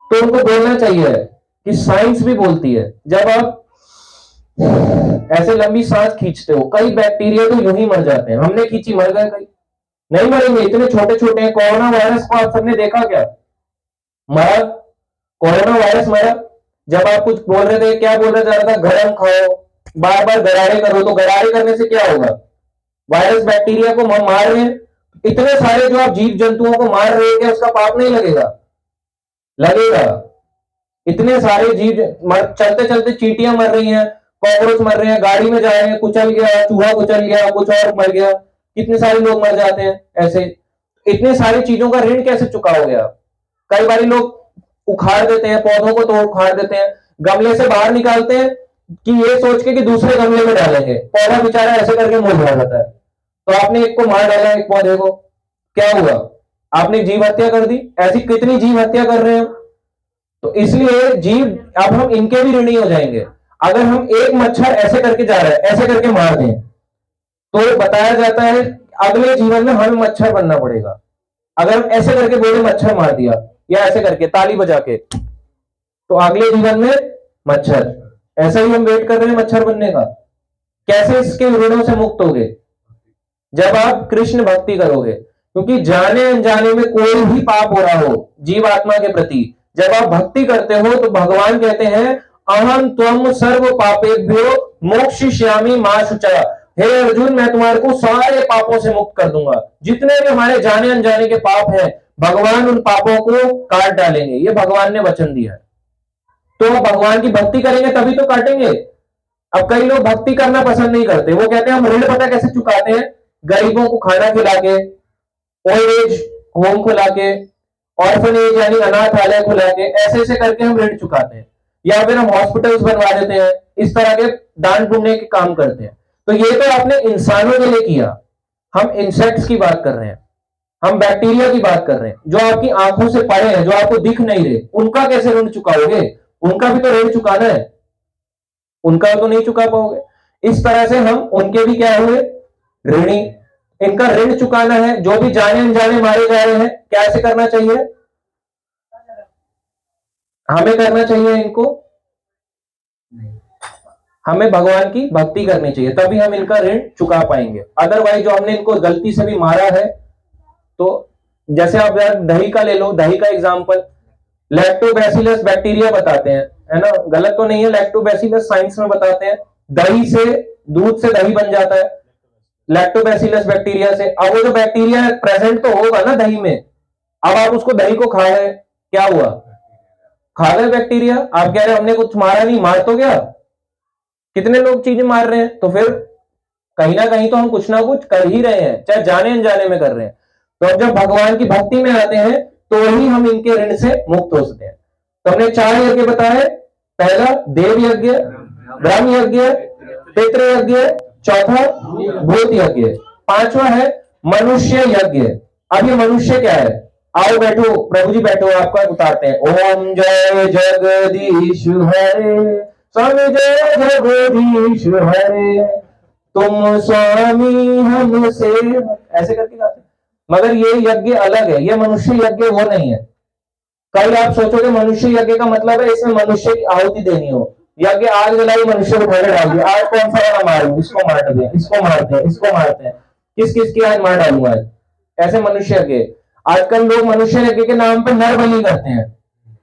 तो उनको बोलना चाहिए कि साइंस भी बोलती है, जब आप ऐसे लंबी सांस खींचते हो, कई बैक्टीरिया तो यूं ही मर जाते हैं। हमने खींची, मर गए, कई नहीं मरेंगे, इतने छोटे छोटे हैं। कोरोना वायरस को आप सबने देखा क्या? मरा, कोरोना वायरस मरा। जब आप कुछ बोल रहे थे, क्या बोला जा रहा था? गरम खाओ, बार बार गरारे करो। तो गरारे करने से क्या होगा? वायरस बैक्टीरिया को मार रहे हैं। इतने सारे जो आप जीव जंतुओं को मार रहे हैं, क्या उसका पाप नहीं लगेगा? लगेगा। इतने सारे जीव चलते चलते चींटियां मर रही हैं, कॉकरोच मर रहे हैं, गाड़ी में जा रहे हैं, कुचल गया, चूहा कुचल गया, कुछ और मर गया, कितने सारे लोग मर जाते हैं ऐसे। इतने सारी चीजों का ऋण कैसे चुकाओगे आप? कई बार लोग उखाड़ देते हैं, पौधों को तो उखाड़ देते हैं, गमले से बाहर निकालते हैं कि ये सोच के कि दूसरे गमले में डालेंगे, पौधा बेचारा ऐसे करके मुड़ जाता है। तो आपने एक को मार डाला, एक पौधे को, क्या हुआ? आपने जीव हत्या कर दी। ऐसी कितनी जीव हत्या कर रहे हैं। तो इसलिए जीव, अब हम इनके भी ऋणी हो जाएंगे। अगर हम एक मच्छर ऐसे करके जा रहे हैं, ऐसे करके मार दें, तो बताया जाता है अगले जीवन में हमें मच्छर बनना पड़ेगा। अगर हम ऐसे करके बोले मच्छर मार दिया, या ऐसे करके ताली बजा के, तो अगले जीवन में मच्छर। ऐसा ही हम वेट कर रहे हैं मच्छर बनने का। कैसे इसके ऋणों से मुक्त होगे? जब आप कृष्ण भक्ति करोगे, क्योंकि जाने अनजाने में कोई भी पाप हो रहा हो जीव आत्मा के प्रति, जब आप भक्ति करते हो तो भगवान कहते हैं अहम त्वम सर्व पापेभ्यो मोक्षयिष्यामि मा शुचा। हे अर्जुन, मैं तुम्हारे को सारे पापों से मुक्त कर दूंगा। जितने भी हमारे जाने अनजाने के पाप हैं, भगवान उन पापों को काट डालेंगे। ये भगवान ने वचन दिया है। तो भगवान की भक्ति करेंगे तभी तो काटेंगे। अब कई लोग भक्ति करना पसंद नहीं करते। वो कहते हैं हम ऋण पता कैसे चुकाते हैं? गरीबों को खाना खिला के, ओल्ड एज होम खुला के, ऑर्फनेज यानी अनाथालय खुला के, ऐसे ऐसे करके हम ऋण चुकाते हैं। या फिर हम हॉस्पिटल्स बनवा देते हैं, इस तरह के दान पुण्य के काम करते हैं। तो ये तो आपने इंसानों के लिए किया। हम इंसेक्ट्स की बात कर रहे हैं, हम बैक्टीरिया की बात कर रहे हैं, जो आपकी आंखों से परे हैं, जो आपको दिख नहीं रहे। उनका कैसे ऋण चुकाओगे? उनका भी तो ऋण चुकाना है, उनका तो नहीं चुका पाओगे। इस तरह से हम उनके भी क्या हुए? ऋणी। इनका ऋण चुकाना है, जो भी जाने अनजाने मारे जा रहे हैं, कैसे करना चाहिए, हमें करना चाहिए इनको, हमें भगवान की भक्ति करनी चाहिए, तभी हम इनका ऋण चुका पाएंगे। अदरवाइज जो हमने इनको गलती से भी मारा है, तो जैसे आप यार दही का ले लो, दही का एग्जांपल, लैक्टोबैसिलस बैक्टीरिया बताते हैं, है ना, गलत तो नहीं है, लैक्टोबैसिलस साइंस में बताते हैं, दही से, दूध से दही बन जाता है लैक्टोबैसिलस बैक्टीरिया से। अब वो जो बैक्टीरिया प्रेजेंट तो होगा ना दही में, अब आप उसको दही को खा गए, क्या हुआ, खा गए बैक्टीरिया। आप कह रहे हमने कुछ मारा नहीं, मार तो गया, कितने लोग चीजें मार रहे हैं, तो फिर कहीं ना कहीं तो हम कुछ ना कुछ कर ही रहे हैं, चाहे जाने अनजाने में कर रहे हैं। तो अब जब भगवान की भक्ति में आते हैं तो ही हम इनके ऋण से मुक्त हो सकते हैं। तो हमने 4 यज्ञ बताए, पहला देव यज्ञ, ब्रह्म यज्ञ, पितृ यज्ञ, चौथा भूत यज्ञ, 5वां है मनुष्य यज्ञ। अब ये मनुष्य क्या है, आओ बैठो प्रभु जी बैठो, आपका उतारते हैं। ओम जय जगदीश हरे, स्वामी जय जगदीश हरे, तुम स्वामी हमसे, ऐसे करके गाते हैं। मगर ये यज्ञ अलग है, ये मनुष्य यज्ञ वो नहीं है। कल आप सोचोगे मनुष्य यज्ञ का मतलब है इसमें मनुष्य की आहुति देनी हो, यज्ञ आग जलाई मनुष्य को पहले डाल दिया, आज कौन सा वाला मारूं, इसको मार दिया, इसको मारते हैं, इसको मारते हैं, किस किस की आज मार डालूंगा आज, ऐसे मनुष्य यज्ञ। आजकल लोग मनुष्य यज्ञ के नाम पर नर बलि करते हैं,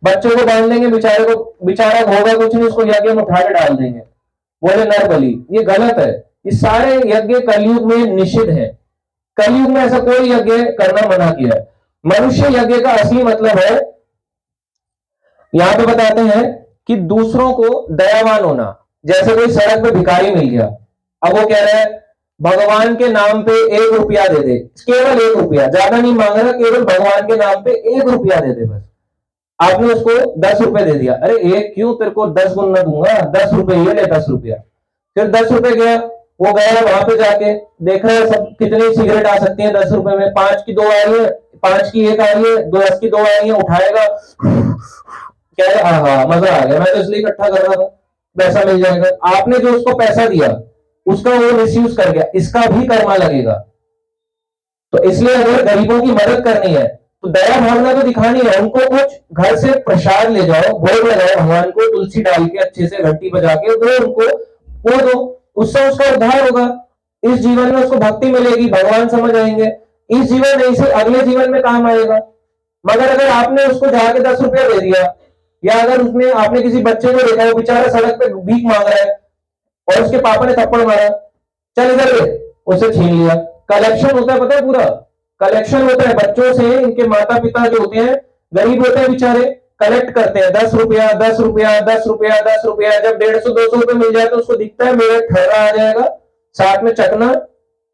बच्चों को बांध देंगे, बेचारे को, बेचारा होगा कुछ नहीं, उसको यज्ञ में उठा के डाल देंगे, बोले नर बलि, ये गलत है। ये सारे यज्ञ कलयुग में निषिद्ध है, कलयुग में ऐसा कोई यज्ञ करना मना किया है। मनुष्य यज्ञ का असली मतलब है, यहां पे बताते हैं कि दूसरों को दयावान होना। जैसे कोई सड़क पे भिखारी मिल गया, अब वो कह रहा है भगवान के नाम पे 1 रुपया दे दे, केवल 1 रुपया, ज्यादा नहीं मांग रहा, केवल भगवान के नाम पे 1 रुपया दे दे बस। आपने उसको 10 रुपए दे दिया, अरे एक क्यों, तेरे को 10 गुना दूंगा, 10 रुपए ये ले, 10 रुपया। फिर 10 रुपए गया, वो गया वहां पे जाके देख रहा है सब कितनी सिगरेट आ सकती है 10 रुपए में, 5 की 2 आ रही है, 5 की 1 आ रही है, 10 की 2 आ रही है, उठाएगा, क्या है, हाँ मजा आ गया, मैं तो इसलिए इकट्ठा कर रहा था, पैसा मिल जाएगा। आपने जो उसको पैसा दिया उसका वो मिसयूज कर गया, इसका भी कर्मा लगेगा। तो इसलिए अगर गरीबों की मदद करनी है तो दया भावना तो दिखानी है, उनको कुछ घर से प्रसाद ले जाओ, भोग लगाओ भगवान को, तुलसी डाल के अच्छे से घंटी बजा के दो उनको, वो दो, उससे उसका उद्धार होगा। इस जीवन में उसको भक्ति मिलेगी, भगवान समझ आएंगे, इस जीवन नहीं से अगले जीवन में काम आएगा। मगर अगर आपने उसको जाके 10 रुपया दे दिया, या अगर उसने, आपने किसी बच्चे को देखा वो बेचारा सड़क पे भीख मांग रहा है और उसके पापा ने थप्पड़ मारा, चल इधर ले, उसे छीन लिया, कलेक्शन होता है, पता है, पूरा कलेक्शन होता है बच्चों से। इनके माता पिता जो होते हैं गरीब होते हैं बेचारे, कलेक्ट करते हैं 10 रुपया 10 रुपया 10 रुपया 10 रुपया, जब 150-200 रुपए मिल जाए तो उसको दिखता है मेरा ठहरा आ जाएगा, साथ में चकना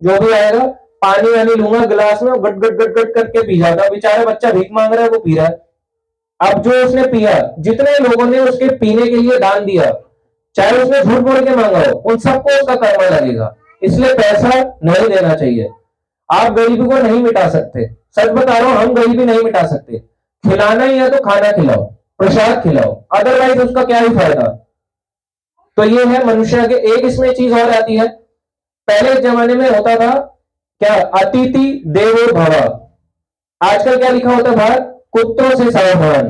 जो भी आएगा, पानी वानी लूंगा गिलास में, गट गट गट गट करके पी जाता है। बेचारा बच्चा भीख मांग रहा है, वो पी रहा है। अब जो उसने पिया, जितने लोगों ने उसके पीने के लिए दान दिया, चाहे उसने झूठ बोल के मांगा हो, उन सबको उसका कर्मा लगेगा। इसलिए पैसा नहीं देना चाहिए। आप गरीबी को नहीं मिटा सकते, सच बता रहा हूं, हम गरीबी नहीं मिटा सकते। खिलाना ही है तो खाना खिलाओ, प्रसाद खिलाओ, अदरवाइज उसका क्या ही फायदा। तो ये है मनुष्य के। एक इसमें चीज और आती है, पहले जमाने में होता था क्या, अतिथि देवो भव, आजकल क्या लिखा होता है बाहर, कुत्तों से सावधान।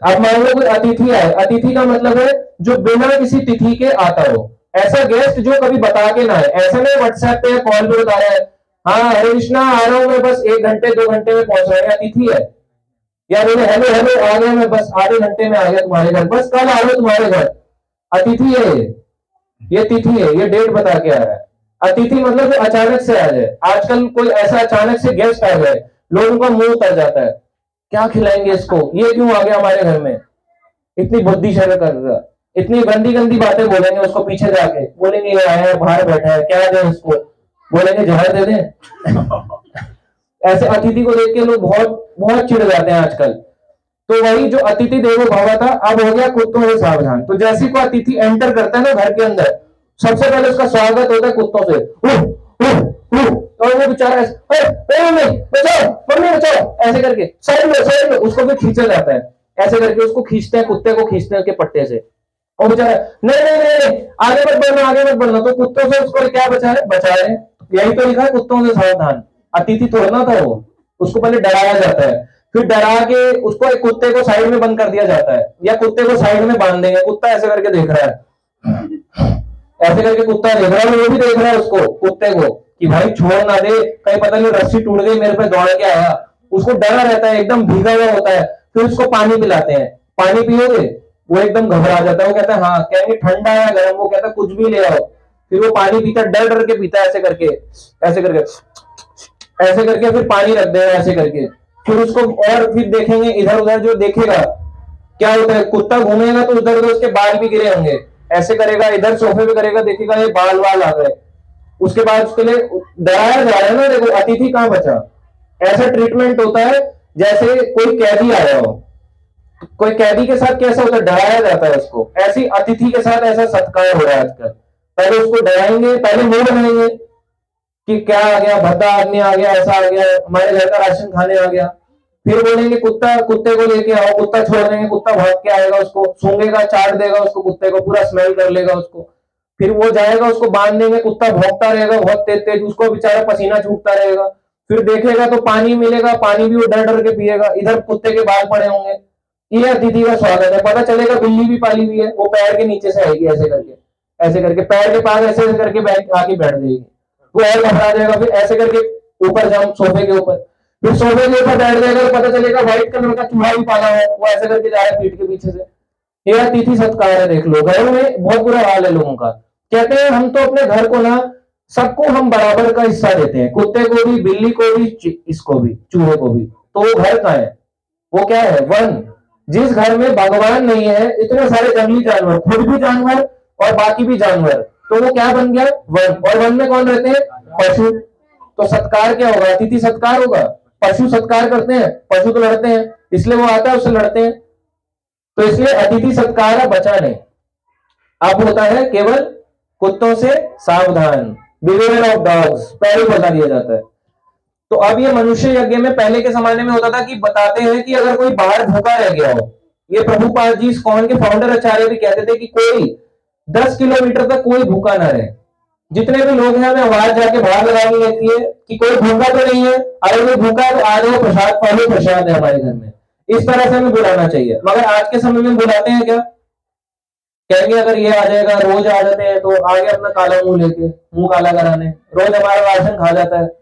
अब मान लो कोई अतिथि आए, अतिथि का मतलब है जो बिना किसी तिथि के आता हो, ऐसा गेस्ट जो कभी बता के ना आए, ऐसा नहीं व्हाट्सएप पे या कॉल पे बता रहा है, हाँ हरे कृष्णा आ रहा हूं मैं, बस 1 घंटे 2 घंटे में पहुंच रहा है, अतिथि है। या बोले हेलो हेलो आ गया मैं, बस आधे घंटे में आ गया तुम्हारे घर, बस कल आ रहा हूं तुम्हारे घर, अतिथि है ये तिथि है, ये डेट बता के आ रहा है। अतिथि मतलब जो अचानक से आ जाए, आजकल कोई ऐसा अचानक से गेस्ट आ जाए, लोगों का मुंह उतर जाता है, क्या खिलाएंगे इसको, ये क्यों आ गया हमारे घर में, इतनी बुद्धि शर्म कर रहा, इतनी गंदी गंदी बातें बोलेंगे उसको, पीछे जाके बोलेंगे ये आया है बाहर बैठा है, क्या दें उसको, बोलेंगे जहर दे दें। ऐसे अतिथि को देख के लोग बहुत बहुत चिढ़ जाते हैं आजकल। तो वही जो अतिथि देवो भव था, अब हो गया कुत्तों से सावधान। तो जैसे कोई अतिथि एंटर करता है ना घर के अंदर, सबसे पहले उसका स्वागत होता है कुत्तों से, और वो बेचारा मम्मी बचाओ मम्मी बचाओ ऐसे करके साइड में उसको भी खींचा जाता है, ऐसे करके उसको खींचते हैं, कुत्ते को खींचते हैं के पट्टे से, और बेचारा नहीं नहीं नहीं आगे मत बढ़ना आगे मत बढ़ना, तो कुत्तों से उसको क्या बचा रहे, यही तो लिखा है, कुत्तों से सावधान। अतिथि थोड़ा ना था वो, उसको पहले डराया जाता है, फिर डरा के उसको एक कुत्ते को साइड में बंद कर दिया जाता है, या कुत्ते को साइड में बांध देंगे, कुत्ता ऐसे करके देख रहा है, ऐसे करके कुत्ता देख रहा है, वो भी देख रहा है उसको, कुत्ते को, कि भाई छोड़ ना दे, कहीं पता नहीं रस्सी टूट गई मेरे पे दौड़ के आया, उसको डरा रहता है, एकदम भीगा हुआ होता है। फिर उसको पानी पिलाते हैं, पानी पियोगे, वो एकदम घबरा जाता है, वो कहता है हाँ, कहेंगे ठंडा या गर्म, वो कहता है कुछ भी ले आओ, फिर वो पानी पीता, डर डर के पीता है, ऐसे करके, ऐसे करके, ऐसे करके, फिर पानी रख देगा ऐसे करके, फिर उसको, और फिर देखेंगे इधर उधर, जो देखेगा क्या होता है, कुत्ता घूमेगा तो उधर उधर उसके बाल भी गिरे होंगे, ऐसे करेगा, इधर सोफे पे करेगा, देखेगा ये बाल वाल आ गए, उसके बाद उसके लिए डराया जा रहा है ना, देखो अतिथि कहां बचा। ऐसा ट्रीटमेंट होता है जैसे कोई कैदी आया हो, कोई कैदी के साथ कैसा होता है, डराया जाता है उसको, ऐसी अतिथि के साथ ऐसा सत्कार हो रहा है आजकल। पहले उसको डराएंगे, पहले मुंह बनाएंगे कि क्या आ गया, भद्दा आदमी आ गया, ऐसा आ गया, हमारे घर का राशन खाने आ गया, फिर बोलेंगे कुत्ता, कुत्ते को लेके आओ, कुत्ता छोड़ देंगे, कुत्ता भाग के आएगा, उसको सूंघेगा, चाट देगा उसको, कुत्ते को पूरा स्मेल कर लेगा उसको, फिर वो जाएगा, उसको बांध देंगे, कुत्ता भौंकता रहेगा बहुत तेज तेज, उसको बेचारा पसीना छूटता रहेगा, फिर देखेगा तो पानी मिलेगा, पानी भी वो डर डर के पिएगा, इधर कुत्ते के बाल पड़े होंगे। ये अतिथि का स्वागत है। पता चलेगा बिल्ली भी पाली हुई है, वो पैर के नीचे से आएगी, ऐसे करके, ऐसे करके पैर के पास ऐसे ऐसे करके बैठ आके बैठ जाएगी, वो और घबरा जाएगा, फिर ऐसे करके ऊपर जाओ सोफे के ऊपर, फिर सोफे के ऊपर बैठ जाएगा तो पता चलेगा व्हाइट कलर का चूहा भी पाला है, वो ऐसे करके जा रहा है पीठ के पीछे से। ये अतिथि सत्कार है, देख लो, घरों में बहुत बुरा हाल है लोगों का। कहते हैं हम तो अपने घर को ना, सबको हम बराबर का हिस्सा देते हैं, कुत्ते को भी, बिल्ली को भी, इसको भी, चूहे को भी, तो वो घर कहाँ है, वो क्या है, वन। जिस घर में भगवान नहीं है, इतने सारे जंगली जानवर, खुद भी जानवर और बाकी भी जानवर, तो वो क्या बन गया, वन। और वन में कौन रहते हैं, पशु। तो सत्कार क्या होगा, अतिथि सत्कार होगा। पशु सत्कार करते हैं, पशु तो लड़ते हैं, इसलिए वो आता है उससे लड़ते हैं, तो इसलिए अतिथि सत्कार है, बचा नहीं। अब होता है केवल कुत्तों से सावधान, बिहेवियर ऑफ डॉग्स, पहले बता दिया जाता है। तो अब ये मनुष्य यज्ञ में पहले के जमाने में होता था कि बताते हैं कि अगर कोई बाहर भूखा रह गया हो, ये प्रभुपाद जी इस्कॉन के फाउंडर आचार्य भी कहते थे कि कोई 10 किलोमीटर तक कोई भूखा ना रहे। जितने भी लोग हैं हमें आवाज जाके बाहर लगानी रहती है कि कोई भूखा तो नहीं है, अगर कोई भूखा है तो आ जाओ, प्रसाद पालो, प्रसाद है हमारे घर में। इस तरह से हमें बुलाना चाहिए। मगर आज के समय में बुलाते हैं क्या, कहेंगे अगर ये आ जाएगा, रोज आ जाते हैं तो आगे अपना काला मुंह लेके, मुंह काला कराने, रोज हमारा राशन खा जाता है।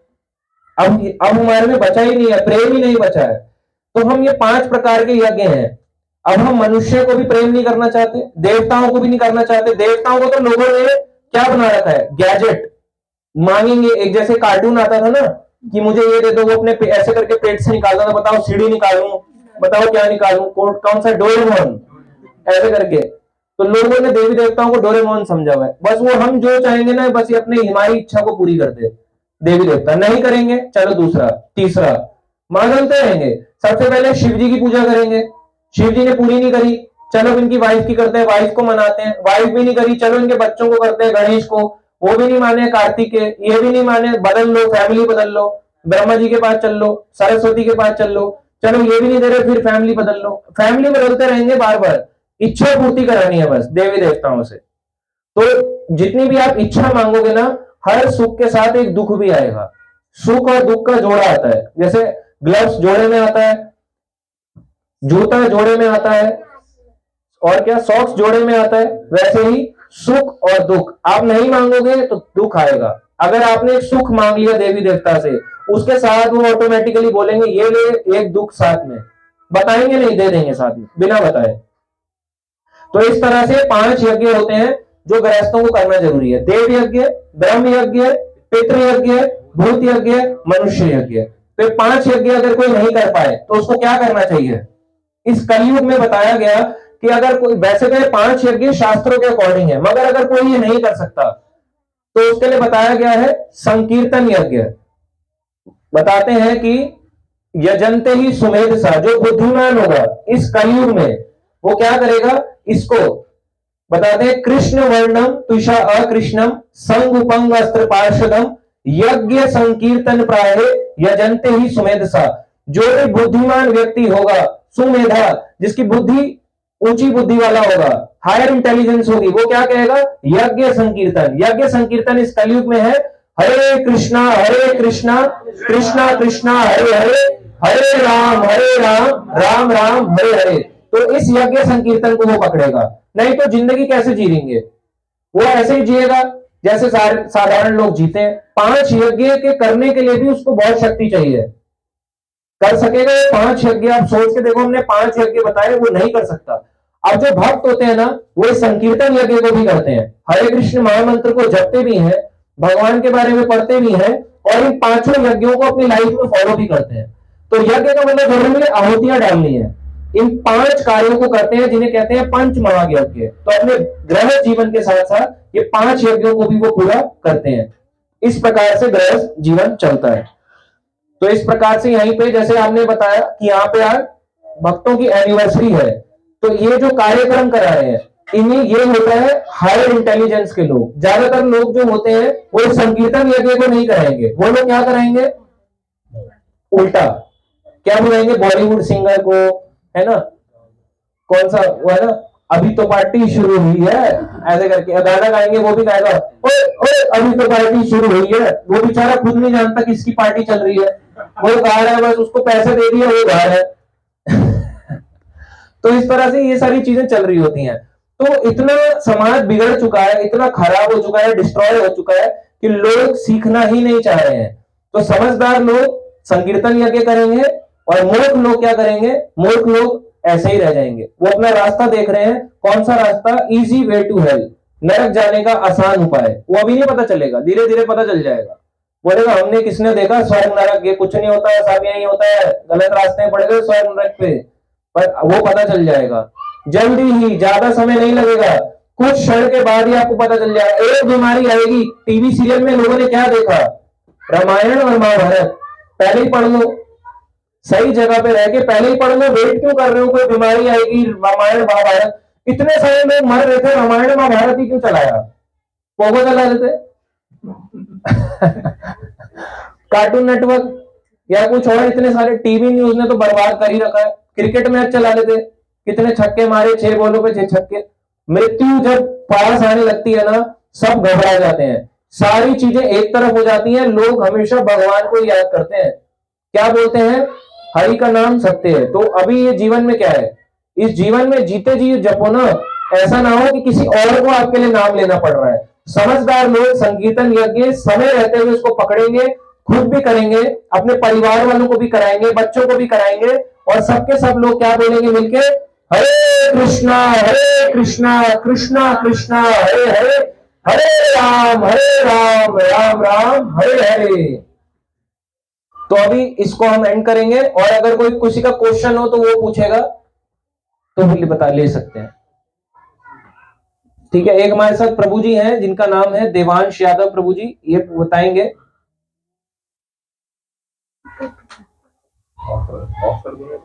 अब हमारे में बचा ही नहीं है, प्रेम ही नहीं बचा है। तो हम ये 5 प्रकार के यज्ञ हैं। अब हम मनुष्य को भी प्रेम नहीं करना चाहते, देवताओं को भी नहीं करना चाहते। देवताओं को तो लोगों ने क्या बना रखा है, गैजेट मांगेंगे। एक जैसे कार्टून आता था ना कि मुझे ये दे दो, वो अपने ऐसे करके पेट से निकालता था, बताओ सीढ़ी निकालूं, बताओ क्या निकालूं, कौन सा, डोरेमोन, ऐसे करके। तो लोगों ने देवी देवताओं को डोरेमोन समझा हुआ है, बस वो हम जो चाहेंगे ना, बस ये अपने हमारी इच्छा को पूरी कर दे। देवी देवता नहीं करेंगे, चलो दूसरा, तीसरा, मां चलते रहेंगे। सबसे पहले शिव जी की पूजा करेंगे, शिव जी ने पूरी नहीं करी, चलो इनकी वाइफ की करते हैं, वाइफ को मनाते हैं, वाइफ भी नहीं करी, चलो इनके बच्चों को करते हैं, गणेश को, वो भी नहीं माने, कार्तिक के, ये भी नहीं माने, बदल लो, फैमिली बदल लो, ब्रह्मा जी के पास चल लो, सरस्वती के पास चल लो, चलो ये भी नहीं दे रहे, फिर फैमिली बदल लो। फैमिली बदलते रहेंगे बार बार, इच्छा पूर्ति करानी है बस देवी देवताओं से। तो जितनी भी आप इच्छा मांगोगे ना, हर सुख के साथ एक दुख भी आएगा। सुख और दुख का जोड़ा आता है, जैसे ग्लव्स जोड़े में आता है, जूता जोड़े में आता है, और क्या, सॉक्स जोड़े में आता है, वैसे ही सुख और दुख। आप नहीं मांगोगे तो दुख आएगा। अगर आपने एक सुख मांग लिया देवी देवता से, उसके साथ वो ऑटोमेटिकली बोलेंगे ये ले, एक दुख साथ में, बताएंगे नहीं, दे देंगे साथ में बिना बताए। तो इस तरह से 5 यज्ञ होते हैं जो गृहस्थों को करना जरूरी है। देव यज्ञ, ब्रह्म यज्ञ, पितृ यज्ञ, भूत यज्ञ, मनुष्य यज्ञ। तो 5 यज्ञ अगर कोई नहीं कर पाए तो उसको क्या करना चाहिए। इस कलयुग में बताया गया कि अगर कोई, वैसे तो 5 यज्ञ शास्त्रों के अकॉर्डिंग है, मगर अगर कोई ये नहीं कर सकता तो उसके लिए बताया गया है संकीर्तन यज्ञ। बताते हैं कि यजंते ही सुमेध सा, जो बुद्धिमान होगा इस कलयुग में, वो क्या करेगा, इसको बताते हैं, कृष्ण वर्णम तुषा अकृष्णम संगुपंग अस्त्र पार्षदम यज्ञ संकीर्तन प्राय यजंते ही सुमेध सा। जो भी बुद्धिमान व्यक्ति होगा, सुमेधा, जिसकी बुद्धि ऊंची बुद्धि वाला होगा, हायर इंटेलिजेंस होगी, वो क्या कहेगा, यज्ञ संकीर्तन। यज्ञ संकीर्तन इस कलयुग में है, हरे कृष्णा कृष्णा कृष्णा हरे हरे, हरे राम राम राम हरे हरे। तो इस यज्ञ संकीर्तन को वो पकड़ेगा, नहीं तो जिंदगी कैसे जीएंगे? वो ऐसे ही जिएगा जैसे साधारण लोग जीते हैं। 5 यज्ञ के करने के लिए भी उसको बहुत शक्ति चाहिए। कर सकेगा ये 5 यज्ञ? आप सोच के देखो, हमने 5 यज्ञ बताए, वो नहीं कर सकता। अब जो भक्त होते हैं ना, वो इस संकीर्तन यज्ञ को भी करते हैं, हरे कृष्ण महामंत्र को जपते भी हैं, भगवान के बारे में पढ़ते भी हैं, और इन 5 यज्ञों को अपनी लाइफ में फॉलो भी करते हैं। तो यज्ञ का मतलब जरूरी है आहुतियां डालनी है। इन 5 कार्यों को करते हैं जिन्हें कहते हैं पंच महायज्ञ। तो अपने ग्रह जीवन के साथ साथ ये 5 यज्ञों को भी वो पूरा करते हैं। इस प्रकार से ग्रह जीवन चलता है। तो इस प्रकार से यहीं पे जैसे आपने बताया कि यहाँ पे आज भक्तों की एनिवर्सरी है, तो ये जो कार्यक्रम करा रहे हैं, इन्हीं ये होता है हायर इंटेलिजेंस के लोग। ज्यादातर लोग जो होते हैं वो संकीर्तन यज्ञ को नहीं कराएंगे, वो लोग क्या कराएंगे? उल्टा क्या बुलाएंगे? बॉलीवुड सिंगर को, है ना, कौन सा वो है ना, अभी तो पार्टी शुरू हुई है, ऐसे करके गाना गाएंगे। वो भी गाएगा ओए ओए अभी तो पार्टी शुरू हुई है। वो बेचारा खुद नहीं जानता किसकी पार्टी चल रही है, वो गा रहा है, बस उसको पैसे दे दिए, वो गा रहा है। तो इस तरह से ये सारी चीजें चल रही होती हैं। तो इतना समाज बिगड़ चुका है, इतना खराब हो चुका है, डिस्ट्रॉय हो चुका है कि लोग सीखना ही नहीं चाह रहे हैं। तो समझदार लोग संकीर्तन यज्ञ करेंगे, और मूर्ख लोग क्या करेंगे? मूर्ख लोग ऐसे ही रह जाएंगे। वो अपना रास्ता देख रहे हैं, कौन सा रास्ता? इजी वे टू हेल, नरक जाने का आसान उपाय। वो अभी नहीं पता चलेगा, धीरे धीरे पता चल जाएगा। बोलेगा हमने किसने देखा स्वर्ग नरक, ये कुछ नहीं होता है, सब यही होता है, गलत रास्ते में पड़ गए स्वर्ग नरक पे। पर वो पता चल जाएगा जल्दी ही, ज्यादा समय नहीं लगेगा, कुछ क्षण के बाद ही आपको पता चल जाएगा। एक बीमारी आएगी। टीवी सीरियल में लोगों ने क्या देखा? रामायण और महाभारत। पहले ही पढ़ लो, सही जगह पे रह के पहले ही पढ़ लो। वेट क्यों कर रहे हो? कोई बीमारी आएगी, रामायण महाभारत। इतने सारे लोग मर रहे थे, रामायण महाभारत ही क्यों चलाया? पोगो चला देते। कार्टून नेटवर्क या कुछ और, इतने सारे टीवी न्यूज ने तो बर्बाद कर ही रखा है। क्रिकेट मैच चला लेते, कितने छक्के मारे, 6 बॉलों पे 6 छक्के। मृत्यु जब पास आने लगती है ना, सब घबरा जाते हैं, सारी चीजें एक तरफ हो जाती हैं, लोग हमेशा भगवान को याद करते हैं। क्या बोलते हैं? हरि का नाम सत्य है। तो अभी ये जीवन में क्या है? इस जीवन में जीते जी जपो ना, ऐसा ना हो कि किसी और को आपके लिए नाम लेना पड़ रहा है। समझदार लोग संकीर्तन यज्ञ समय रहते हुए इसको पकड़ेंगे, खुद भी करेंगे, अपने परिवार वालों को भी कराएंगे, बच्चों को भी कराएंगे, और सबके सब लोग क्या बोलेंगे मिलके? हरे कृष्णा कृष्णा कृष्णा हरे हरे, हरे राम राम राम हरे हरे। तो अभी इसको हम एंड करेंगे, और अगर कोई किसी का क्वेश्चन हो तो वो पूछेगा, तो भी बता ले सकते हैं। ठीक है, एक हमारे साथ प्रभु जी हैं जिनका नाम है देवांश यादव प्रभु जी, ये बताएंगे। ऑफ कर दूंगा।